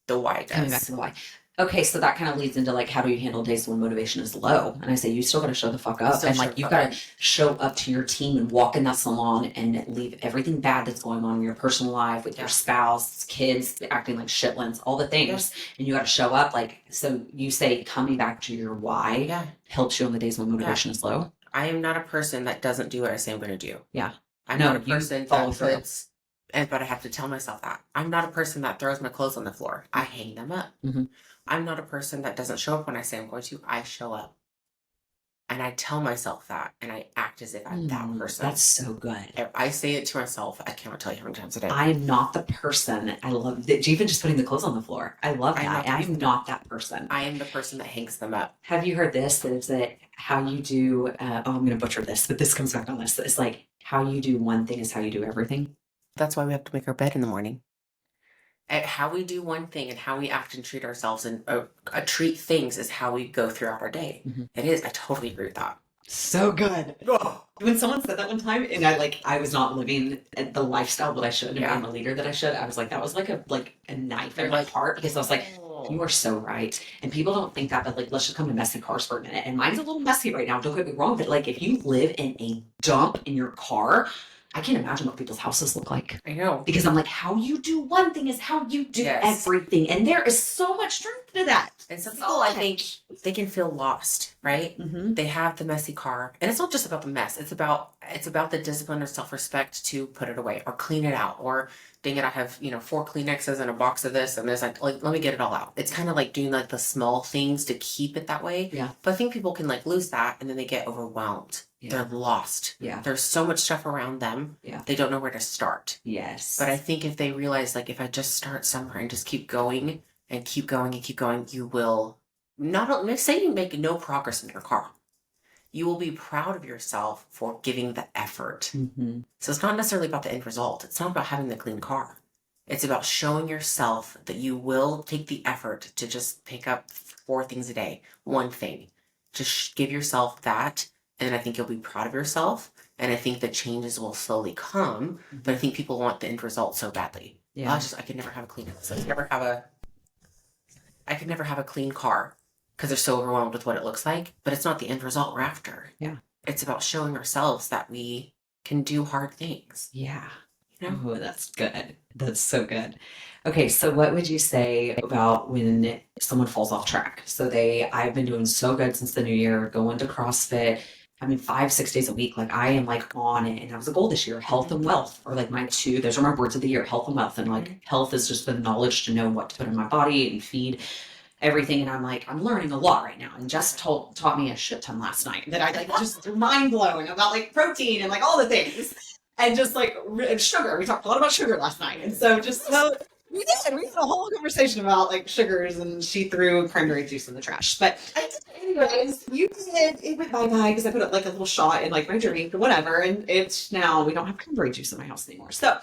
The why does. Coming back to the why. Okay, so that kind of leads into like, how do you handle days when motivation is low? And I say, you still got to show the fuck up. And like, you've got to show up to your team and walk in that salon and leave everything bad that's going on in your personal life with your spouse, kids, acting like shitlins, all the things. Yes. And you got to show up. Like, so you say coming back to your why helps you on the days when motivation is low. I am not a person that doesn't do what I say I'm going to do. Yeah. I'm not a person that puts, but I have to tell myself that. I'm not a person that throws my clothes on the floor. I hang them up. Mm-hmm. I'm not a person that doesn't show up when I say I'm going to. I show up. And I tell myself that. And I act as if I'm that person. That's so good. If I say it to myself, I can't tell you how many times a day. I am not the person. I love that. Even just putting the clothes on the floor. I love that. I'm not that person. I am the person that hangs them up. Have you heard this? Is that how you do, I'm going to butcher this, but this comes back on this. It's like how you do one thing is how you do everything. That's why we have to make our bed in the morning. At how we do one thing and how we act and treat ourselves and treat things is how we go throughout our day. Mm-hmm. It is. I totally agree with that. So good. Oh. When someone said that one time and I was not living the lifestyle that I should and being the leader that I should, I was like, that was like a knife in my heart because I was like, you are so right. And people don't think that, but like, let's just come to messy cars for a minute. And mine's a little messy right now. Don't get me wrong. But like, if you live in a dump in your car, I can't imagine what people's houses look like. I know. Because I'm like, how you do one thing is how you do everything. And there is so much truth to that. And some people, I think, they can feel lost, right? Mm-hmm. They have the messy car. And it's not just about the mess. It's about the discipline or self-respect to put it away or clean it out. Or, dang it, I have, 4 Kleenexes and a box of this and this. Like, let me get it all out. It's kind of like doing like the small things to keep it that way. Yeah. But I think people can like lose that and then they get overwhelmed. Yeah. They're lost. Yeah. There's so much stuff around them. Yeah. They don't know where to start. Yes. But I think if they realize, like, if I just start somewhere and just keep going and keep going and keep going, you will say you make no progress in your car, you will be proud of yourself for giving the effort. Mm-hmm. So it's not necessarily about the end result. It's not about having the clean car. It's about showing yourself that you will take the effort to just pick up 4 things a day, one thing. Just give yourself that, and I think you'll be proud of yourself. And I think the changes will slowly come. But I think people want the end result so badly. Yeah. I could never have a clean. So I could never have a clean car because they're so overwhelmed with what it looks like. But it's not the end result we're after. Yeah. It's about showing ourselves that we can do hard things. Yeah. You know? Oh, that's good. That's so good. Okay, so what would you say about when someone falls off track? So I've been doing so good since the new year, going to CrossFit. I mean, 5-6 days a week. Like I am like on it. And that was a goal this year, health and wealth, or like my 2, those are my words of the year, health and wealth. And like health is just the knowledge to know what to put in my body and feed everything. And I'm like, I'm learning a lot right now. And Jess taught me a shit ton last night that I like just mind blowing about like protein and like all the things. And just like sugar. We talked a lot about sugar last night. And so we had a whole conversation about like sugars, and she threw cranberry juice in the trash. But anyways, it went bye-bye because I put like a little shot in like my drink or whatever. And it's now we don't have cranberry juice in my house anymore. So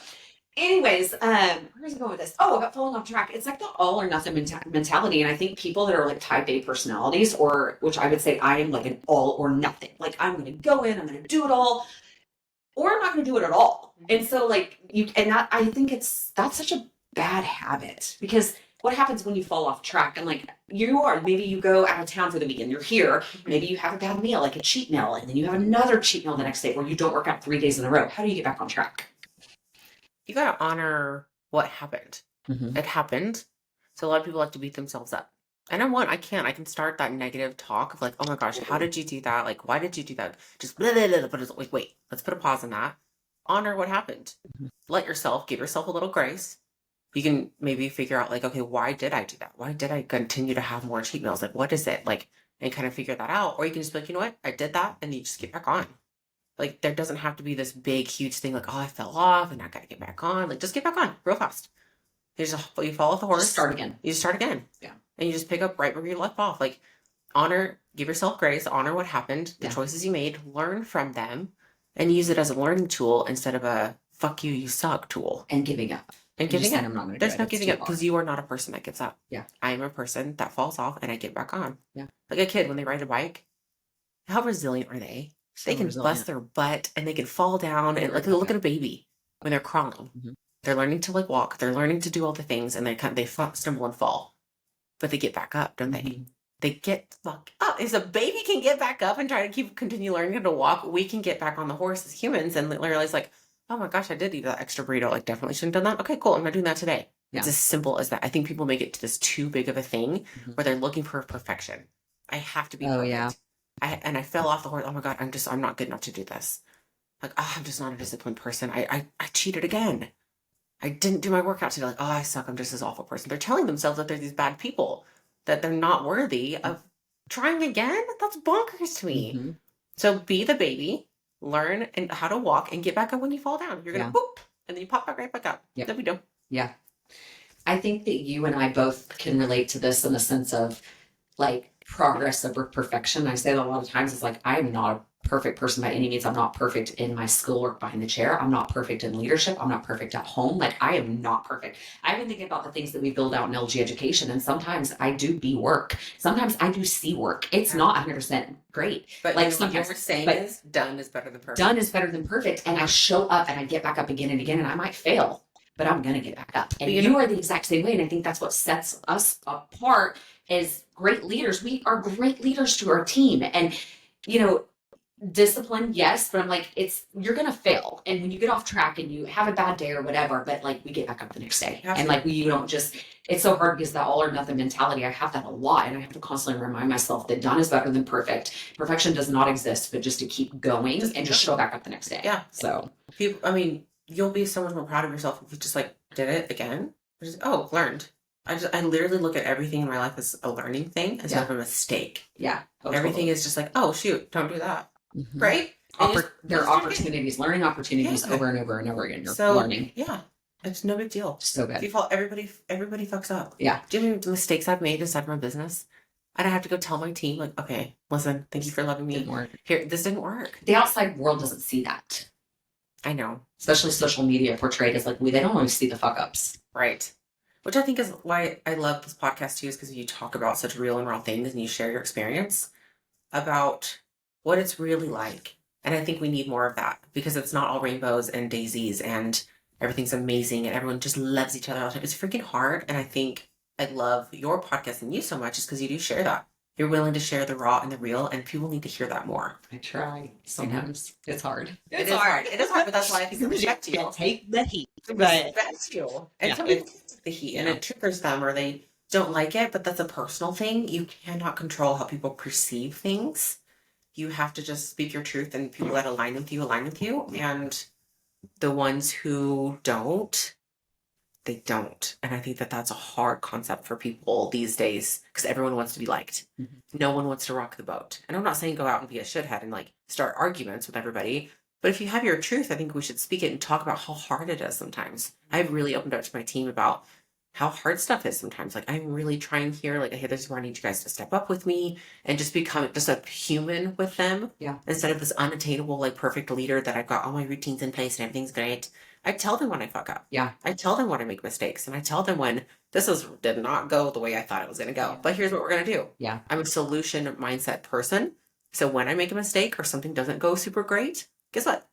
anyways, where is it going with this? Oh, about falling off track. It's like the all or nothing mentality. And I think people that are like type A personalities, which I would say I am like an all or nothing. Like I'm going to go in, I'm going to do it all. Or I'm not going to do it at all. And so like I think that's such a bad habit, because what happens when you fall off track and like maybe you go out of town for the weekend, you're here, maybe you have a bad meal, like a cheat meal, and then you have another cheat meal the next day where you don't work out 3 days in a row. How do you get back on track? You got to honor what happened. Mm-hmm. It happened. So a lot of people like to beat themselves up. And I can start that negative talk of like, oh my gosh, how did you do that? Like, why did you do that? Just blah, blah, blah, but it's like, wait, let's put a pause on that. Honor what happened. Mm-hmm. Give yourself a little grace. You can maybe figure out like, okay, why did I do that? Why did I continue to have more cheat meals? Like, what is it? Like, and kind of figure that out. Or you can just be like, you know what? I did that. And you just get back on. Like, there doesn't have to be this big, huge thing like, oh, I fell off and I got to get back on. Like, just get back on real fast. You fall off the horse. Just start again. You start again. Yeah. And you just pick up right where you left off. Like, give yourself grace, honor what happened, the choices you made, learn from them, and use it as a learning tool instead of a fuck you, you suck tool. And giving up. And giving up. I'm not gonna There's no giving up, because you are not a person that gives up. Yeah. I am a person that falls off and I get back on. Yeah. Like a kid when they ride a bike. How resilient are they? They can bust their butt and they can fall down and like look at a baby when they're crawling. Mm-hmm. They're learning to like walk. They're learning to do all the things, and they stumble and fall, but they get back up, don't they? Mm-hmm. They get fuck up. If a baby can get back up and try to continue learning how to walk, we can get back on the horse as humans and realize like, oh my gosh, I did eat that extra burrito. Like definitely shouldn't have done that. Okay, cool. I'm not doing that today. Yeah. It's as simple as that. I think people make it to this too big of a thing where they're looking for perfection. I have to be perfect. Yeah. I fell off the horse. Oh my God, I'm not good enough to do this. Like, oh, I'm just not a disciplined person. I cheated again. I didn't do my workout today. Like, oh, I suck. I'm just this awful person. They're telling themselves that they're these bad people, that they're not worthy of trying again. That's bonkers to me. Mm-hmm. So be the baby, learn how to walk, and get back up when you fall down. You're going to boop, and then you pop right back up. Yep. Then we do. Yeah. I think that you and I both can relate to this in the sense of like progress over perfection. I say that a lot of times. It's like, I'm not a perfect person by any means. I'm not perfect in my schoolwork behind the chair. I'm not perfect in leadership. I'm not perfect at home. Like I am not perfect. I've been thinking about the things that we build out in LG education. And sometimes I do B work. Sometimes I do C work. It's not 100% great. But like what you're saying is done is better than perfect. Done is better than perfect. And I show up and I get back up again and again, and I might fail, but I'm going to get back up. And you are the exact same way. And I think that's what sets us apart as great leaders. We are great leaders to our team. And, discipline, yes, but I'm like, you're going to fail. And when you get off track and you have a bad day or whatever, but like we get back up the next day. Absolutely. And like you don't just, it's so hard because that all or nothing mentality, I have that a lot. And I have to constantly remind myself that done is better than perfect. Perfection does not exist, but just to keep going and just show back up the next day. Yeah. So you'll be so much more proud of yourself if you just like did it again. Just, learned. I literally look at everything in my life as a learning thing instead of a mistake. Yeah. Everything is just like, oh shoot, don't do that. Mm-hmm. Right? There are opportunities, learning opportunities over and over and over again. You're learning. Yeah. It's no big deal. So good. If you fall, everybody fucks up. Yeah. Do you know the mistakes I've made inside my business? And I have to go tell my team, like, okay, listen, thank you for loving me. Didn't work. Here, this didn't work. The outside world doesn't see that. I know. Especially social media portrayed as like, they don't always see the fuck ups. Right. Which I think is why I love this podcast too, is because you talk about such real and raw things and you share your experience about what it's really like. And I think we need more of that because it's not all rainbows and daisies and everything's amazing and everyone just loves each other all the time. It's freaking hard. And I think I love your podcast and you so much is because you do share that. You're willing to share the raw and the real, and people need to hear that more. I try. Sometimes it's hard. It is hard. It is hard, but that's why I think I respect you. Take the heat. But respect you. And some people take the heat and it triggers them or they don't like it, but that's a personal thing. You cannot control how people perceive things. You have to just speak your truth, and people that align with you. And the ones who don't, they don't. And I think that that's a hard concept for people these days because everyone wants to be liked. Mm-hmm. No one wants to rock the boat. And I'm not saying go out and be a shithead and like start arguments with everybody. But if you have your truth, I think we should speak it and talk about how hard it is sometimes. I've really opened up to my team about how hard stuff is sometimes. Like I'm really trying here, like, hey, this is where I need you guys to step up with me and just become just a human with them. Yeah. Instead of this unattainable, like perfect leader that I've got all my routines in place and everything's great. I tell them when I fuck up. Yeah. I tell them when I make mistakes. And I tell them when did not go the way I thought it was going to go. But here's what we're going to do. Yeah. I'm a solution mindset person. So when I make a mistake or something doesn't go super great, guess what?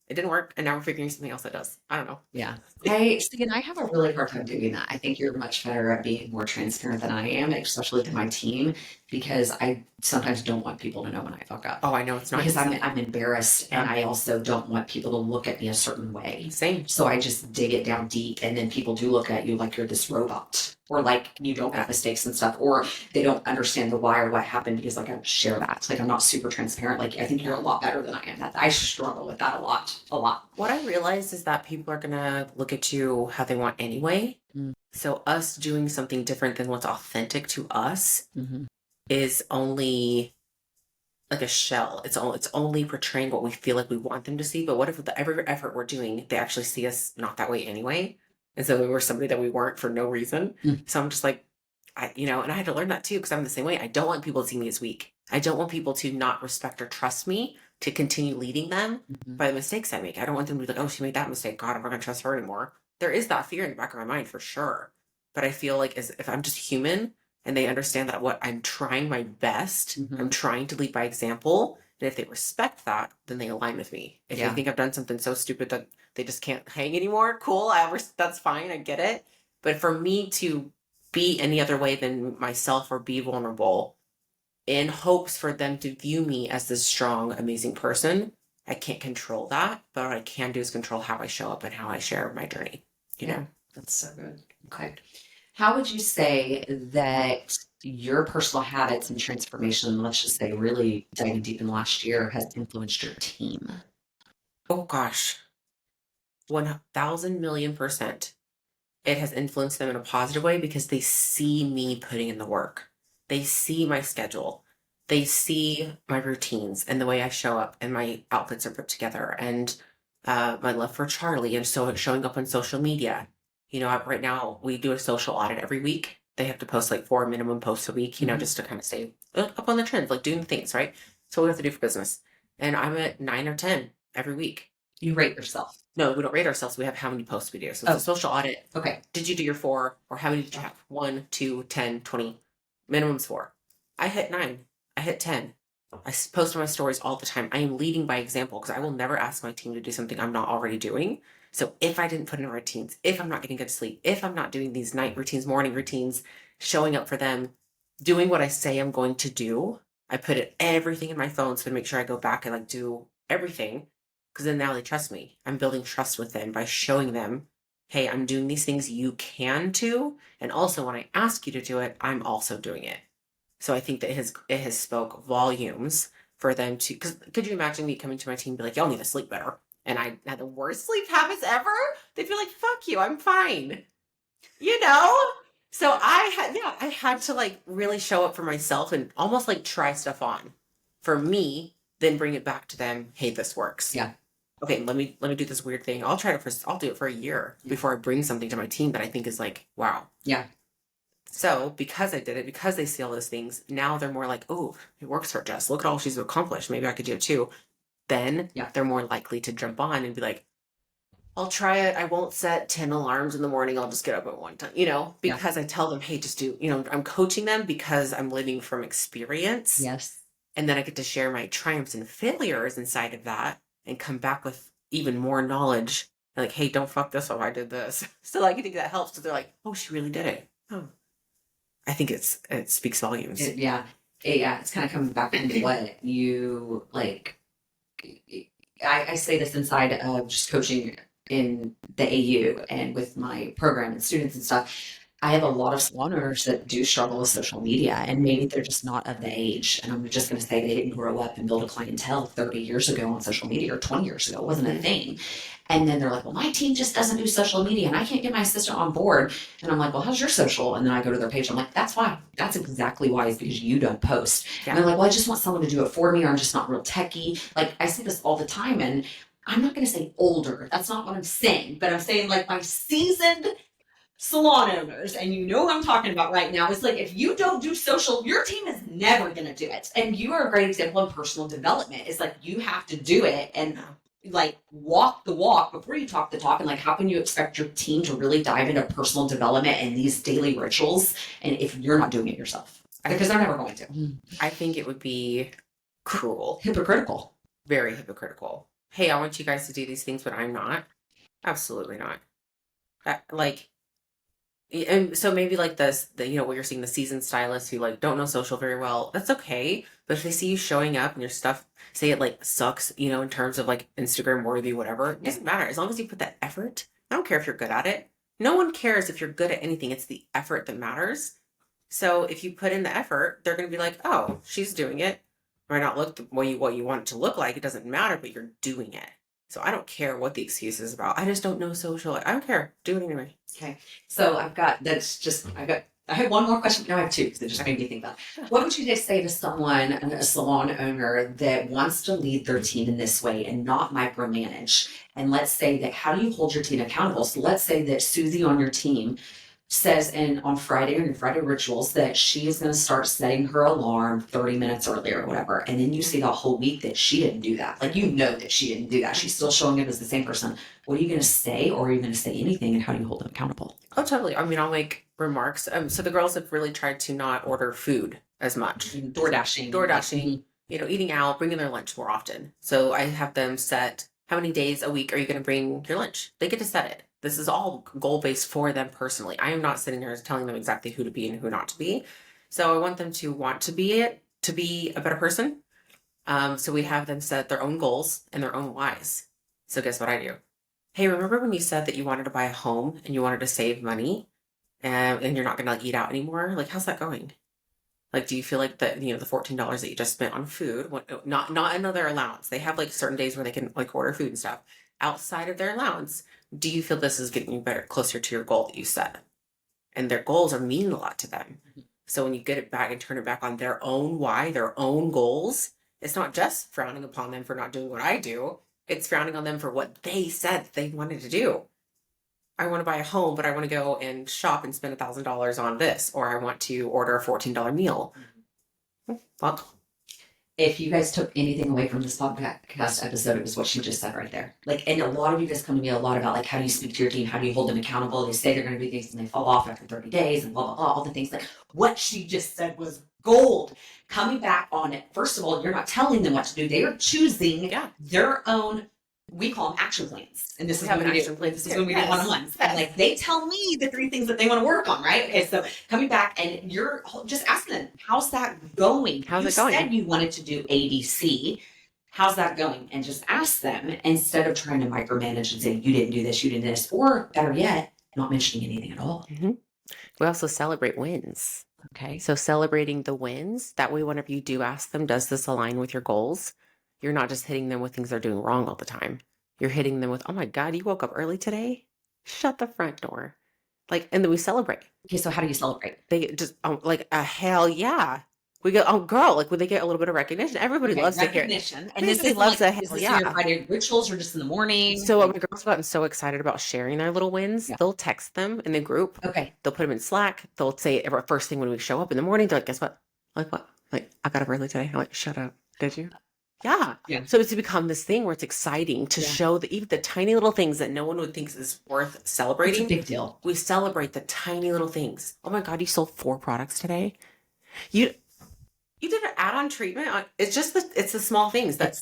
It didn't work, and now we're figuring something else that does. I don't know. Yeah. I have a really hard time doing that. I think you're much better at being more transparent than I am, especially to my team, because I sometimes don't want people to know when I fuck up. Oh, I know it's not because I'm embarrassed, and I also don't want people to look at me a certain way. Same. So I just dig it down deep, and then people do look at you like you're this robot, or like you don't have mistakes and stuff, or they don't understand the why or what happened because like I don't share that. Like I'm not super transparent. Like I think you're a lot better than I am. That I struggle with that a lot. What I realized is that people are gonna look at you how they want anyway. Mm. So us doing something different than what's authentic to us is only like a shell. It's only portraying what we feel like we want them to see. But what if with every effort we're doing, they actually see us not that way anyway? And so we were somebody that we weren't for no reason. So I'm just like, and I had to learn that too, because I'm the same way. I don't want people to see me as weak. I don't want people to not respect or trust me to continue leading them by the mistakes I make. I don't want them to be like, oh, she made that mistake. God, I'm not going to trust her anymore. There is that fear in the back of my mind for sure. But I feel like if I'm just human and they understand that what I'm trying my best, I'm trying to lead by example. And if they respect that, then they align with me. If they think I've done something so stupid that they just can't hang anymore, cool. That's fine. I get it. But for me to be any other way than myself or be vulnerable in hopes for them to view me as this strong, amazing person, I can't control that. But what I can do is control how I show up and how I share my journey. You know? That's so good. Okay. How would you say that your personal habits and transformation, let's just say really diving deep in the last year, has influenced your team? Oh gosh. 1,000,000,000%. It has influenced them in a positive way because they see me putting in the work. They see my schedule. They see my routines and the way I show up and my outfits are put together and my love for Charlie and so showing up on social media. Right now we do a social audit every week. They have to post like 4 minimum posts a week, just to kind of stay up on the trends, like doing things, right? So we have to do for business. And I'm at 9 or 10 every week. You rate yourself? No, we don't rate ourselves. We have how many posts we do. So it's a social audit. Okay. Did you do your 4? Or how many did you have? 1, 2, 10, 20. Minimum's 4. I hit 9. I hit 10. I post on my stories all the time. I am leading by example because I will never ask my team to do something I'm not already doing. So if I didn't put in routines, if I'm not getting good sleep, if I'm not doing these night routines, morning routines, showing up for them, doing what I say I'm going to do, I put everything in my phone so to make sure I go back and like do everything. Because then now they trust me. I'm building trust with them by showing them, hey, I'm doing these things you can too. And also when I ask you to do it, I'm also doing it. So I think that it has spoke volumes for them to, because could you imagine me coming to my team and be like, y'all need to sleep better. And I had the worst sleep habits ever. They'd be like, fuck you, I'm fine. So I had to like really show up for myself and almost like try stuff on for me, then bring it back to them. Hey, this works. Yeah. Okay, let me do this weird thing. I'll do it for a year before I bring something to my team that I think is like, wow. Yeah. So because I did it, because they see all those things, now they're more like, oh, it works for Jess. Look at all she's accomplished. Maybe I could do it too. Then they're more likely to jump on and be like, I'll try it. I won't set 10 alarms in the morning. I'll just get up at one time, because I tell them, hey, just do, I'm coaching them because I'm living from experience. Yes. And then I get to share my triumphs and failures inside of that and come back with even more knowledge. Like, hey, don't fuck this up. I did this. So like, I think that helps. So they're like, oh, she really did it. Oh, I think it speaks volumes. It's kind of coming back to what you like. I say this inside of just coaching in the AU and with my program and students and stuff. I have a lot of salon owners that do struggle with social media, and maybe they're just not of the age. And I'm just going to say they didn't grow up and build a clientele 30 years ago on social media, or 20 years ago. It wasn't a thing. And then they're like, well, my team just doesn't do social media and I can't get my assistant on board. And I'm like, well, how's your social? And then I go to their page. I'm like, that's why. That's exactly why, is because you don't post. Yeah. And they're like, well, I just want someone to do it for me, or I'm just not real techie. Like, I see this all the time. And I'm not going to say older. That's not what I'm saying. But I'm saying like my seasoned salon owners, and you know what I'm talking about right now, is like, if you don't do social, your team is never going to do it. And you are a great example of personal development. It's like, you have to do it and like walk the walk before you talk the talk. And like, how can you expect your team to really dive into personal development and these daily rituals, and if you're not doing it yourself? Because they're never going to. I think it would be cruel. Hypocritical. Very hypocritical. Hey, I want you guys to do these things, but I'm not. Absolutely not. And so maybe like this, what you're seeing, the seasoned stylists who like don't know social very well, that's okay. But if they see you showing up and your stuff, say it like sucks, in terms of like Instagram worthy, whatever, it doesn't matter. As long as you put that effort, I don't care if you're good at it. No one cares if you're good at anything. It's the effort that matters. So if you put in the effort, they're going to be like, oh, she's doing it. Might not look the way what you want it to look like. It doesn't matter, but you're doing it. So I don't care what the excuse is about. I just don't know social. I don't care. Do it anyway. Okay. So I have one more question. No, I have two, because it just made me think about it. What would you just say to someone, a salon owner that wants to lead their team in this way and not micromanage? And let's say that, how do you hold your team accountable? So let's say that Susie on your team says, and on Friday, on your Friday rituals, that she is going to start setting her alarm 30 minutes earlier or whatever. And then you see the whole week that she didn't do that. Like, that she didn't do that. She's still showing up as the same person. What are you going to say? Or are you going to say anything? And how do you hold them accountable? Oh, totally. I mean, I'll make remarks. So the girls have really tried to not order food as much. DoorDashing. Eating out, bringing their lunch more often. So I have them set, how many days a week are you going to bring your lunch? They get to set it. This is all goal-based for them personally. I am not sitting there telling them exactly who to be and who not to be. So I want them to want to be a better person. So we have them set their own goals and their own whys. So guess what I do? Hey, remember when you said that you wanted to buy a home and you wanted to save money and you're not going to like eat out anymore? Like, how's that going? Like, do you feel like the $14 that you just spent on food, not another allowance? They have like certain days where they can like order food and stuff outside of their allowance. Do you feel this is getting you closer to your goal that you set? And their goals are mean a lot to them. Mm-hmm. So when you get it back and turn it back on their own why, their own goals, it's not just frowning upon them for not doing what I do. It's frowning on them for what they said that they wanted to do. I want to buy a home, but I want to go and shop and spend $1,000 on this, or I want to order a $14 meal. Mm-hmm. Well, if you guys took anything away from this podcast episode, it was what she just said right there. Like, and a lot of you guys come to me a lot about like, how do you speak to your team? How do you hold them accountable? They say they're going to do things and they fall off after 30 days and blah, blah, blah, all the things. Like, what she just said was gold. Coming back on it. First of all, you're not telling them what to do. They are choosing their own, we call them action plans. And this is when we do one-on-ones. And like, they tell me the 3 things that they want to work on, right? Okay, so coming back and you're just asking them, how's that going? How's it going? You said you wanted to do ABC. How's that going? And just ask them, instead of trying to micromanage and say, you didn't do this, you didn't do this, or better yet, not mentioning anything at all. Mm-hmm. We also celebrate wins. Okay. So celebrating the wins, that way whenever you do ask them, does this align with your goals? You're not just hitting them with things they're doing wrong all the time. You're hitting them with, oh my God, you woke up early today? Shut the front door. Like, and then we celebrate. Okay, so how do you celebrate? They just like a hell yeah. We go, oh girl, like when they get a little bit of recognition, everybody loves to hear it. Recognition. And Everybody loves to is hell, this in your Friday rituals or just in the morning? So my girls have gotten so excited about sharing their little wins. Yeah. They'll text them in the group. Okay. They'll put them in Slack. They'll say first thing when we show up in the morning, they're like, guess what? Like what? Like, I got up early today. I'm like, shut up. Did you? Yeah. Yeah. So it's become this thing where it's exciting to show that even the tiny little things that no one would think is worth celebrating. It's a big deal. We celebrate the tiny little things. Oh my God, you sold 4 products today. You did an add-on treatment. It's just it's the small things that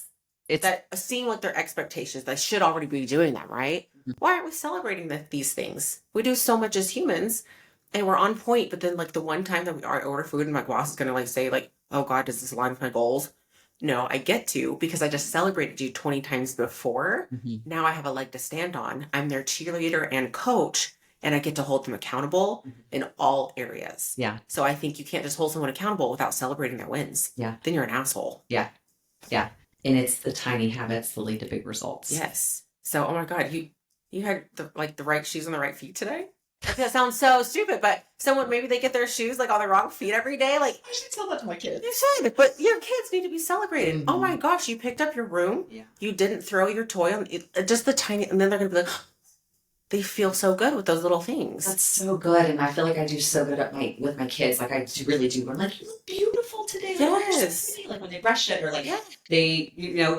seem like their expectations. They should already be doing that, right? Mm-hmm. Why aren't we celebrating these things? We do so much as humans, and we're on point. But then, like the one time that we order food, and my boss is gonna like say, like, "Oh God, does this align with my goals?" No, I get to because I just celebrated you 20 times before. Mm-hmm. Now I have a leg to stand on. I'm their cheerleader and coach. And I get to hold them accountable in all areas. Yeah. So I think you can't just hold someone accountable without celebrating their wins. Yeah. Then you're an asshole. Yeah. Yeah. And it's the tiny habits that lead to big results. Yes. So, oh my God, you had the right shoes on the right feet today? That sounds so stupid, but someone, maybe they get their shoes like on the wrong feet every day. Like, I should tell that to my kids. You should, but your kids need to be celebrated. Mm-hmm. Oh my gosh, you picked up your room. Yeah. You didn't throw your toy on just the tiny, and then they're going to be like, they feel so good with those little things. That's so good. And I feel like I do so good with my kids. Like I really do. I'm like, you look beautiful today. Yes. Like when they brush it or like they,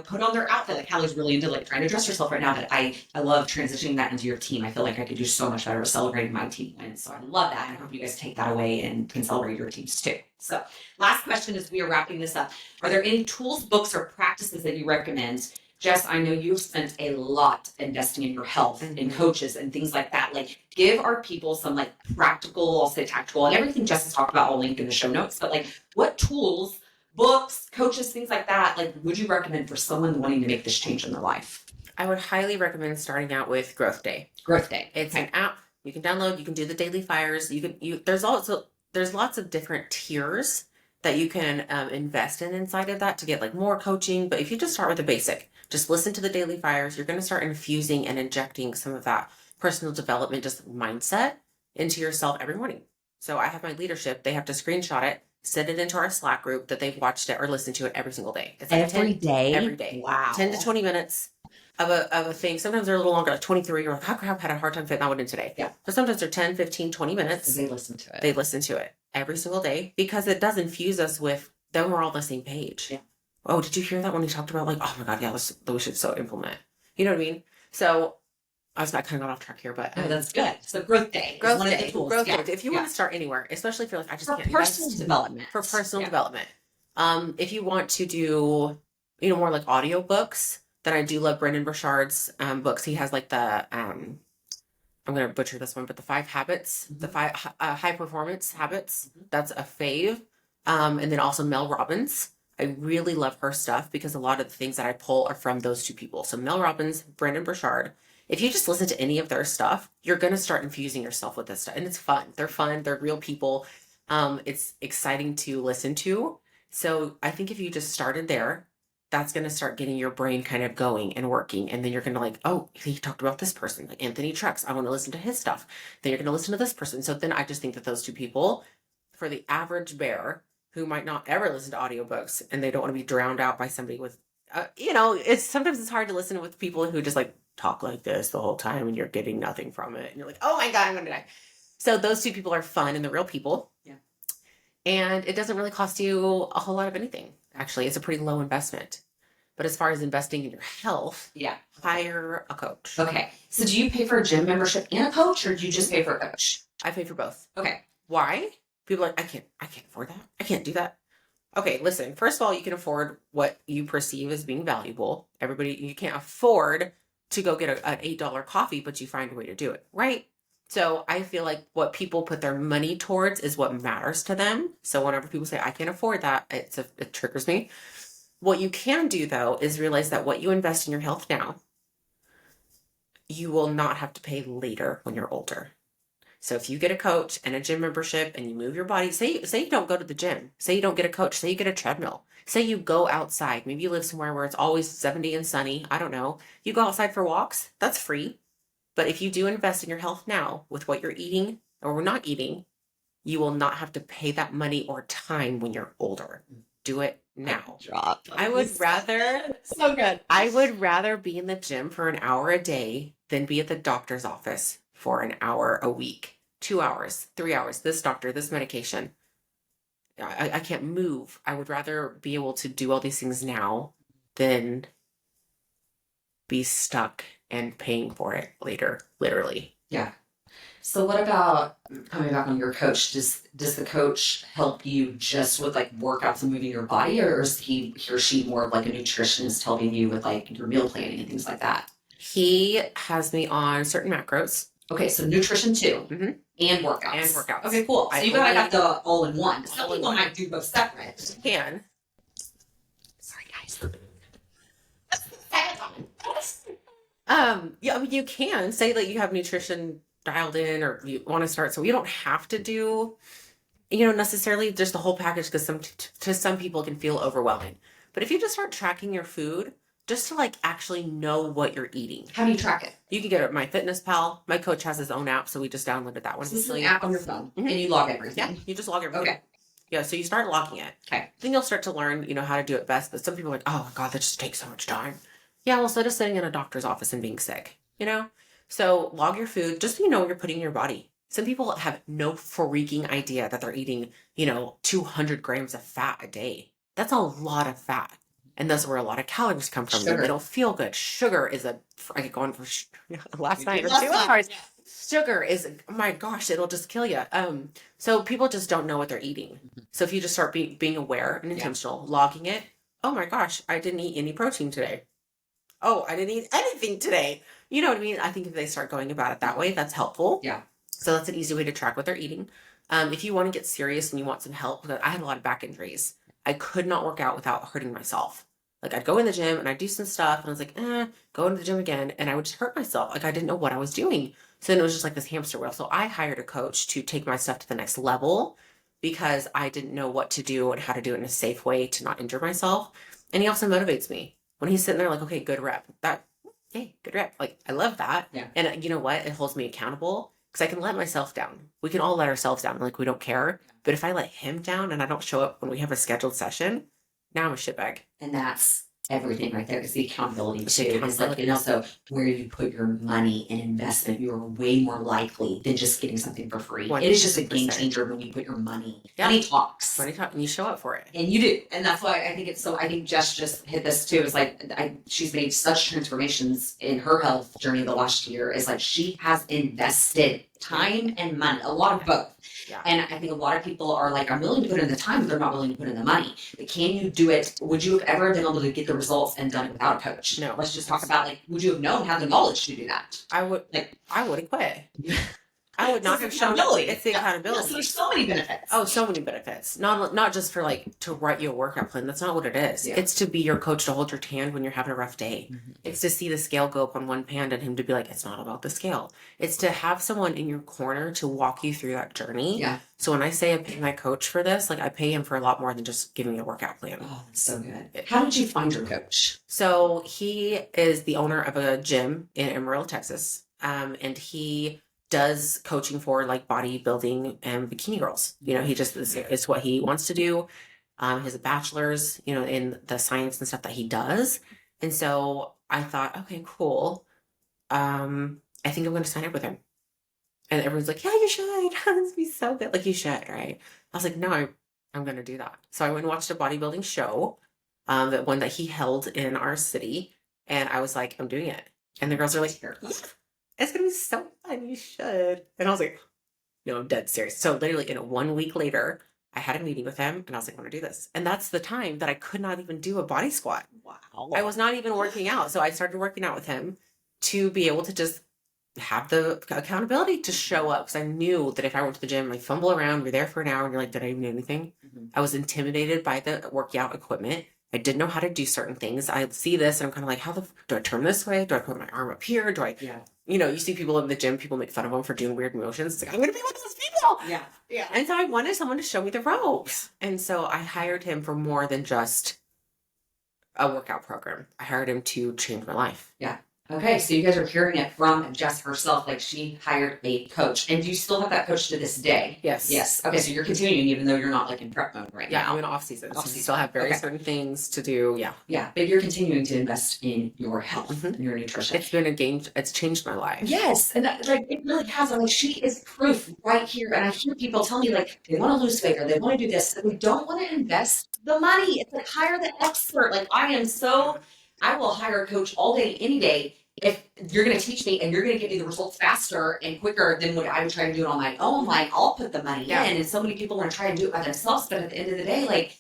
put on their outfit. Like Hallie's really into like trying to dress herself right now. But I love transitioning that into your team. I feel like I could do so much better with celebrating my team wins. So I love that. And I hope you guys take that away and can celebrate your teams too. So last question as we are wrapping this up. Are there any tools, books, or practices that you recommend? Jess, I know you've spent a lot investing in your health and coaches and things like that. Like, give our people some like practical, I'll say tactical, and everything Jess has talked about, I'll link in the show notes. But like, what tools, books, coaches, things like that, like, would you recommend for someone wanting to make this change in their life? I would highly recommend starting out with Growth Day. Growth Day. It's an app you can download. You can do the daily fires. There's lots of different tiers that you can invest in inside of that to get like more coaching. But if you just start with the basic, just listen to the daily fires, you're going to start infusing and injecting some of that personal development, just mindset into yourself every morning. So I have my leadership. They have to screenshot it, send it into our Slack group that they've watched it or listened to it every single day. It's like every day? Every day. Wow. 10 to 20 minutes of a thing. Sometimes they're a little longer, like 23. You're like, how crap, had a hard time fitting that one in today. Yeah. So sometimes they're 10, 15, 20 minutes. They listen to it. They listen to it every single day because it does infuse us with, then we're all on the same page. Yeah. Oh, did you hear that when we talked about like, oh my God, yeah, we should so implement. You know what I mean? So I was not kind of got off track here, but that's good. So Growth Day. Growth Day. Growth Day. If you want to start anywhere, especially if you're like, I just can't. For personal development. For personal development. If you want to do, more like audio books, then I do love Brendon Burchard's books. He has like the, I'm going to butcher this one, but the 5 habits, the 5 high performance habits. That's a fave. And then also Mel Robbins. I really love her stuff because a lot of the things that I pull are from those 2 people. So Mel Robbins, Brendon Burchard. If you just listen to any of their stuff, you're going to start infusing yourself with this stuff. And it's fun. They're fun. They're real people. It's exciting to listen to. So I think if you just started there, that's going to start getting your brain kind of going and working. And then you're going to like, oh, he talked about this person, like Anthony Trucks. I want to listen to his stuff. Then you're going to listen to this person. So then I just think that those 2 people, for the average bear, who might not ever listen to audiobooks and they don't want to be drowned out by somebody with, sometimes it's hard to listen with people who just like talk like this the whole time and you're getting nothing from it. And you're like, oh my God, I'm going to die. So those 2 people are fun and they're real people. Yeah. And it doesn't really cost you a whole lot of anything. Actually, it's a pretty low investment. But as far as investing in your health, hire a coach. Okay. So do you pay for a gym membership and a coach or do you just pay for a coach? I pay for both. Okay. Why? People are like, I can't afford that. I can't do that. Okay, listen, first of all, you can afford what you perceive as being valuable. You can't afford to go get an $8 coffee, but you find a way to do it, right? So I feel like what people put their money towards is what matters to them. So whenever people say, I can't afford that, it triggers me. What you can do, though, is realize that what you invest in your health now, you will not have to pay later when you're older. So if you get a coach and a gym membership and you move your body, say you don't go to the gym, say you don't get a coach, say you get a treadmill, say you go outside, maybe you live somewhere where it's always 70 and sunny, I don't know, you go outside for walks, that's free. But if you do invest in your health now with what you're eating or not eating, You will not have to pay that money or time when you're older. Do it now. I would rather so good. I would rather be in the gym for an hour a day than be at the doctor's office for an hour a week, 2 hours, 3 hours, this doctor, this medication. I can't move. I would rather be able to do all these things now than be stuck and paying for it later, literally. Yeah. So what about coming back on your coach? Does the coach help you just with like workouts and moving your body, or is he or she more of like a nutritionist helping you with like your meal planning and things like that? He has me on certain macros. Okay, so nutrition too, and workouts. And workouts. Okay, cool. So you gotta have the all in one. Some people one. might do both separate. You can. Sorry, guys. Yeah, I mean, you can say that you have nutrition dialed in, or you want to start. So you don't have to do, necessarily just the whole package, because to some people it can feel overwhelming. But if you just start tracking your food, just to like actually know what you're eating. How do you track it? You can get it at MyFitnessPal. My coach has his own app, so we just downloaded that one. So this is an app on your phone, and you log everything. Yeah, you just log everything. Okay. Yeah, so you start logging it. Okay. Then you'll start to learn, how to do it best. But some people are like, oh my God, that just takes so much time. Yeah, well, instead of sitting in a doctor's office and being sick, So log your food, just so you know what you're putting in your body. Some people have no freaking idea that they're eating, 200 grams of fat a day. That's a lot of fat. And that's where a lot of calories come from. They don't feel good. Sugar is I could go on for last night or 2 hours. Sugar is, oh my gosh, it'll just kill you. So people just don't know what they're eating. So if you just start being aware and intentional, logging it, oh my gosh, I didn't eat any protein today. Oh, I didn't eat anything today. You know what I mean? I think if they start going about it that way, that's helpful. Yeah. So that's an easy way to track what they're eating. If you want to get serious and you want some help, I had a lot of back injuries. I could not work out without hurting myself. Like I'd go in the gym and I'd do some stuff and I was like, go into the gym again. And I would just hurt myself. Like I didn't know what I was doing. So then it was just like this hamster wheel. So I hired a coach to take my stuff to the next level because I didn't know what to do and how to do it in a safe way to not injure myself. And he also motivates me when he's sitting there like, okay, good rep. Hey, good rep. Like I love that. Yeah. And you know what? It holds me accountable because I can let myself down. We can all let ourselves down. Like we don't care. But if I let him down and I don't show up when we have a scheduled session, now I'm a shitbag. And that's everything right there. It's the accountability too. It's like, and also where you put your money and investment, you're way more likely than just getting something for free. 100%. It is just a game changer when you put your money. Yeah. Money talks. Money talks, and you show up for it. And you do. And that's why I think it's so, I think Jess just hit this too. It's like, she's made such transformations in her health journey the last year. It's like she has invested time and money, a lot of both. Yeah. And I think a lot of people are like, I'm willing to put in the time, but they're not willing to put in the money. But can you do it? Would you have ever been able to get the results and done it without a coach? No. Let's just talk about like, would you have known, have the knowledge to do that? I would have quit. I would not have shown up. It's the accountability. So there's so many benefits. Oh, so many benefits. Not just for like to write you a workout plan. That's not what it is. Yeah. It's to be your coach, to hold your hand when you're having a rough day. Mm-hmm. It's to see the scale go up on one hand and him to be like, it's not about the scale. It's to have someone in your corner to walk you through that journey. Yeah. So when I say I pay my coach for this, like I pay him for a lot more than just giving me a workout plan. Oh, that's so good. How did you find your coach? So he is the owner of a gym in Amarillo, Texas. And he does coaching for like bodybuilding and bikini girls. He just, it's what he wants to do. He has a bachelor's, in the science and stuff that he does. And so I thought, okay, cool. I think I'm going to sign up with him. And everyone's like, yeah, you should. This would be so good. Like you should, right? I was like, no, I'm going to do that. So I went and watched a bodybuilding show, that one that he held in our city. And I was like, I'm doing it. And the girls are like, yeah, it's going to be so fun. You should. And I was like, no, I'm dead serious. So literally 1 week later, I had a meeting with him and I was like, I want to do this. And that's the time that I could not even do a body squat. Wow. I was not even working out. So I started working out with him to be able to just have the accountability to show up. Because I knew that if I went to the gym, I fumble around, you're there for an hour and you're like, did I even do anything? Mm-hmm. I was intimidated by the workout equipment. I didn't know how to do certain things. I see this and I'm kind of like, do I turn this way? Do I put my arm up here? You see people in the gym, people make fun of them for doing weird motions. It's like, I'm going to be one of those people. Yeah. Yeah. And so I wanted someone to show me the ropes. Yeah. And so I hired him for more than just a workout program. I hired him to change my life. Yeah. Okay, so you guys are hearing it from Jess herself, like she hired a coach. And do you still have that coach to this day? Yes. Yes. Okay, so you're continuing even though you're not like in prep mode right now. Yeah, I'm in off season. So we Off-season. still have very Okay. certain things to do. Yeah. Yeah, but you're continuing to invest in your health and your nutrition. It's been a game. It's changed my life. Yes, and like it really has. I'm like, she is proof right here. And I hear people tell me like they want to lose weight or they want to do this, and they don't want to invest the money. It's like hire the expert. Like I will hire a coach all day, any day. If you're going to teach me and you're going to get me the results faster and quicker than what I would try to do it on my own, like I'll put the money in. And so many people want to try and do it by themselves, but at the end of the day, like,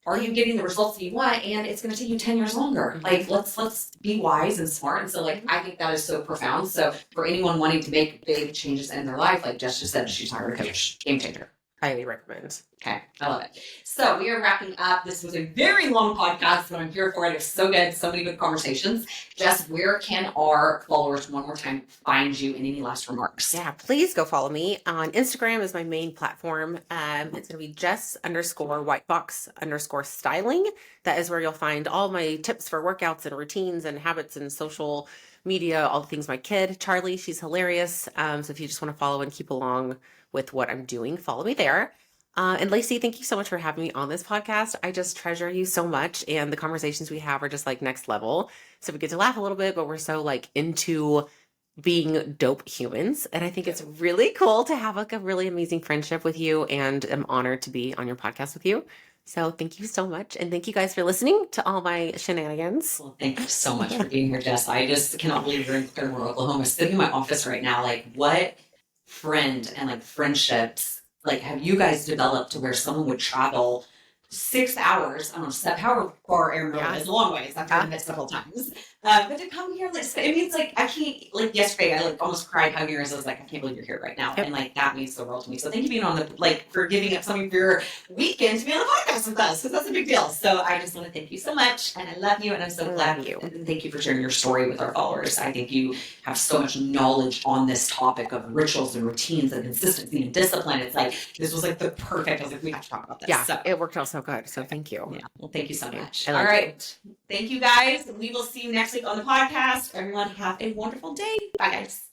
are you getting the results that you want? And it's going to take you 10 years longer. Like, let's be wise and smart. And so, like, I think that is so profound. So, for anyone wanting to make big changes in their life, like Jess just said, she's hired a coach. Game changer. Highly recommend. Okay, I love it. So we are wrapping up. This was a very long podcast, but I'm here for it. It's so good. So many good conversations. Jess, where can our followers one more time find you, and any last remarks? Yeah, please go follow me on Instagram is my main platform. It's going to be Jess_Whitefox_styling. That is where you'll find all my tips for workouts and routines and habits and social media, all the things my kid, Charlie, she's hilarious. So if you just want to follow and keep along with what I'm doing, follow me there. And Lacey, thank you so much for having me on this podcast. I just treasure you so much. And the conversations we have are just like next level. So we get to laugh a little bit, but we're so like into being dope humans. And I think it's really cool to have like a really amazing friendship with you, and I'm honored to be on your podcast with you. So thank you so much. And thank you guys for listening to all my shenanigans. Well, thank you so much for being here, Jess. I just cannot believe you're in Clearwater, Oklahoma, sitting in my office right now. Like, what friend and like friendships like have you guys developed to where someone would travel 6 hours? I don't know, how far Arizona is, a long ways. I've done it several times. But to come here, like, it means like I can't. Like yesterday, I like almost cried hugging her. I was like, I can't believe you're here right now, and like that means the world to me. So thank you for being on the for giving up some of your weekend to be on the podcast with us, because that's a big deal. So I just want to thank you so much, and I love you, and I'm so glad you. And thank you for sharing your story with our followers. I think you have so much knowledge on this topic of rituals and routines and consistency and discipline. It's like this was like the perfect. I was like, we have to talk about this. Yeah, so it worked out so good. So thank you. Yeah, well, thank you so much. All right. Thank you guys. We will see you next week on the podcast. Everyone have a wonderful day. Bye guys.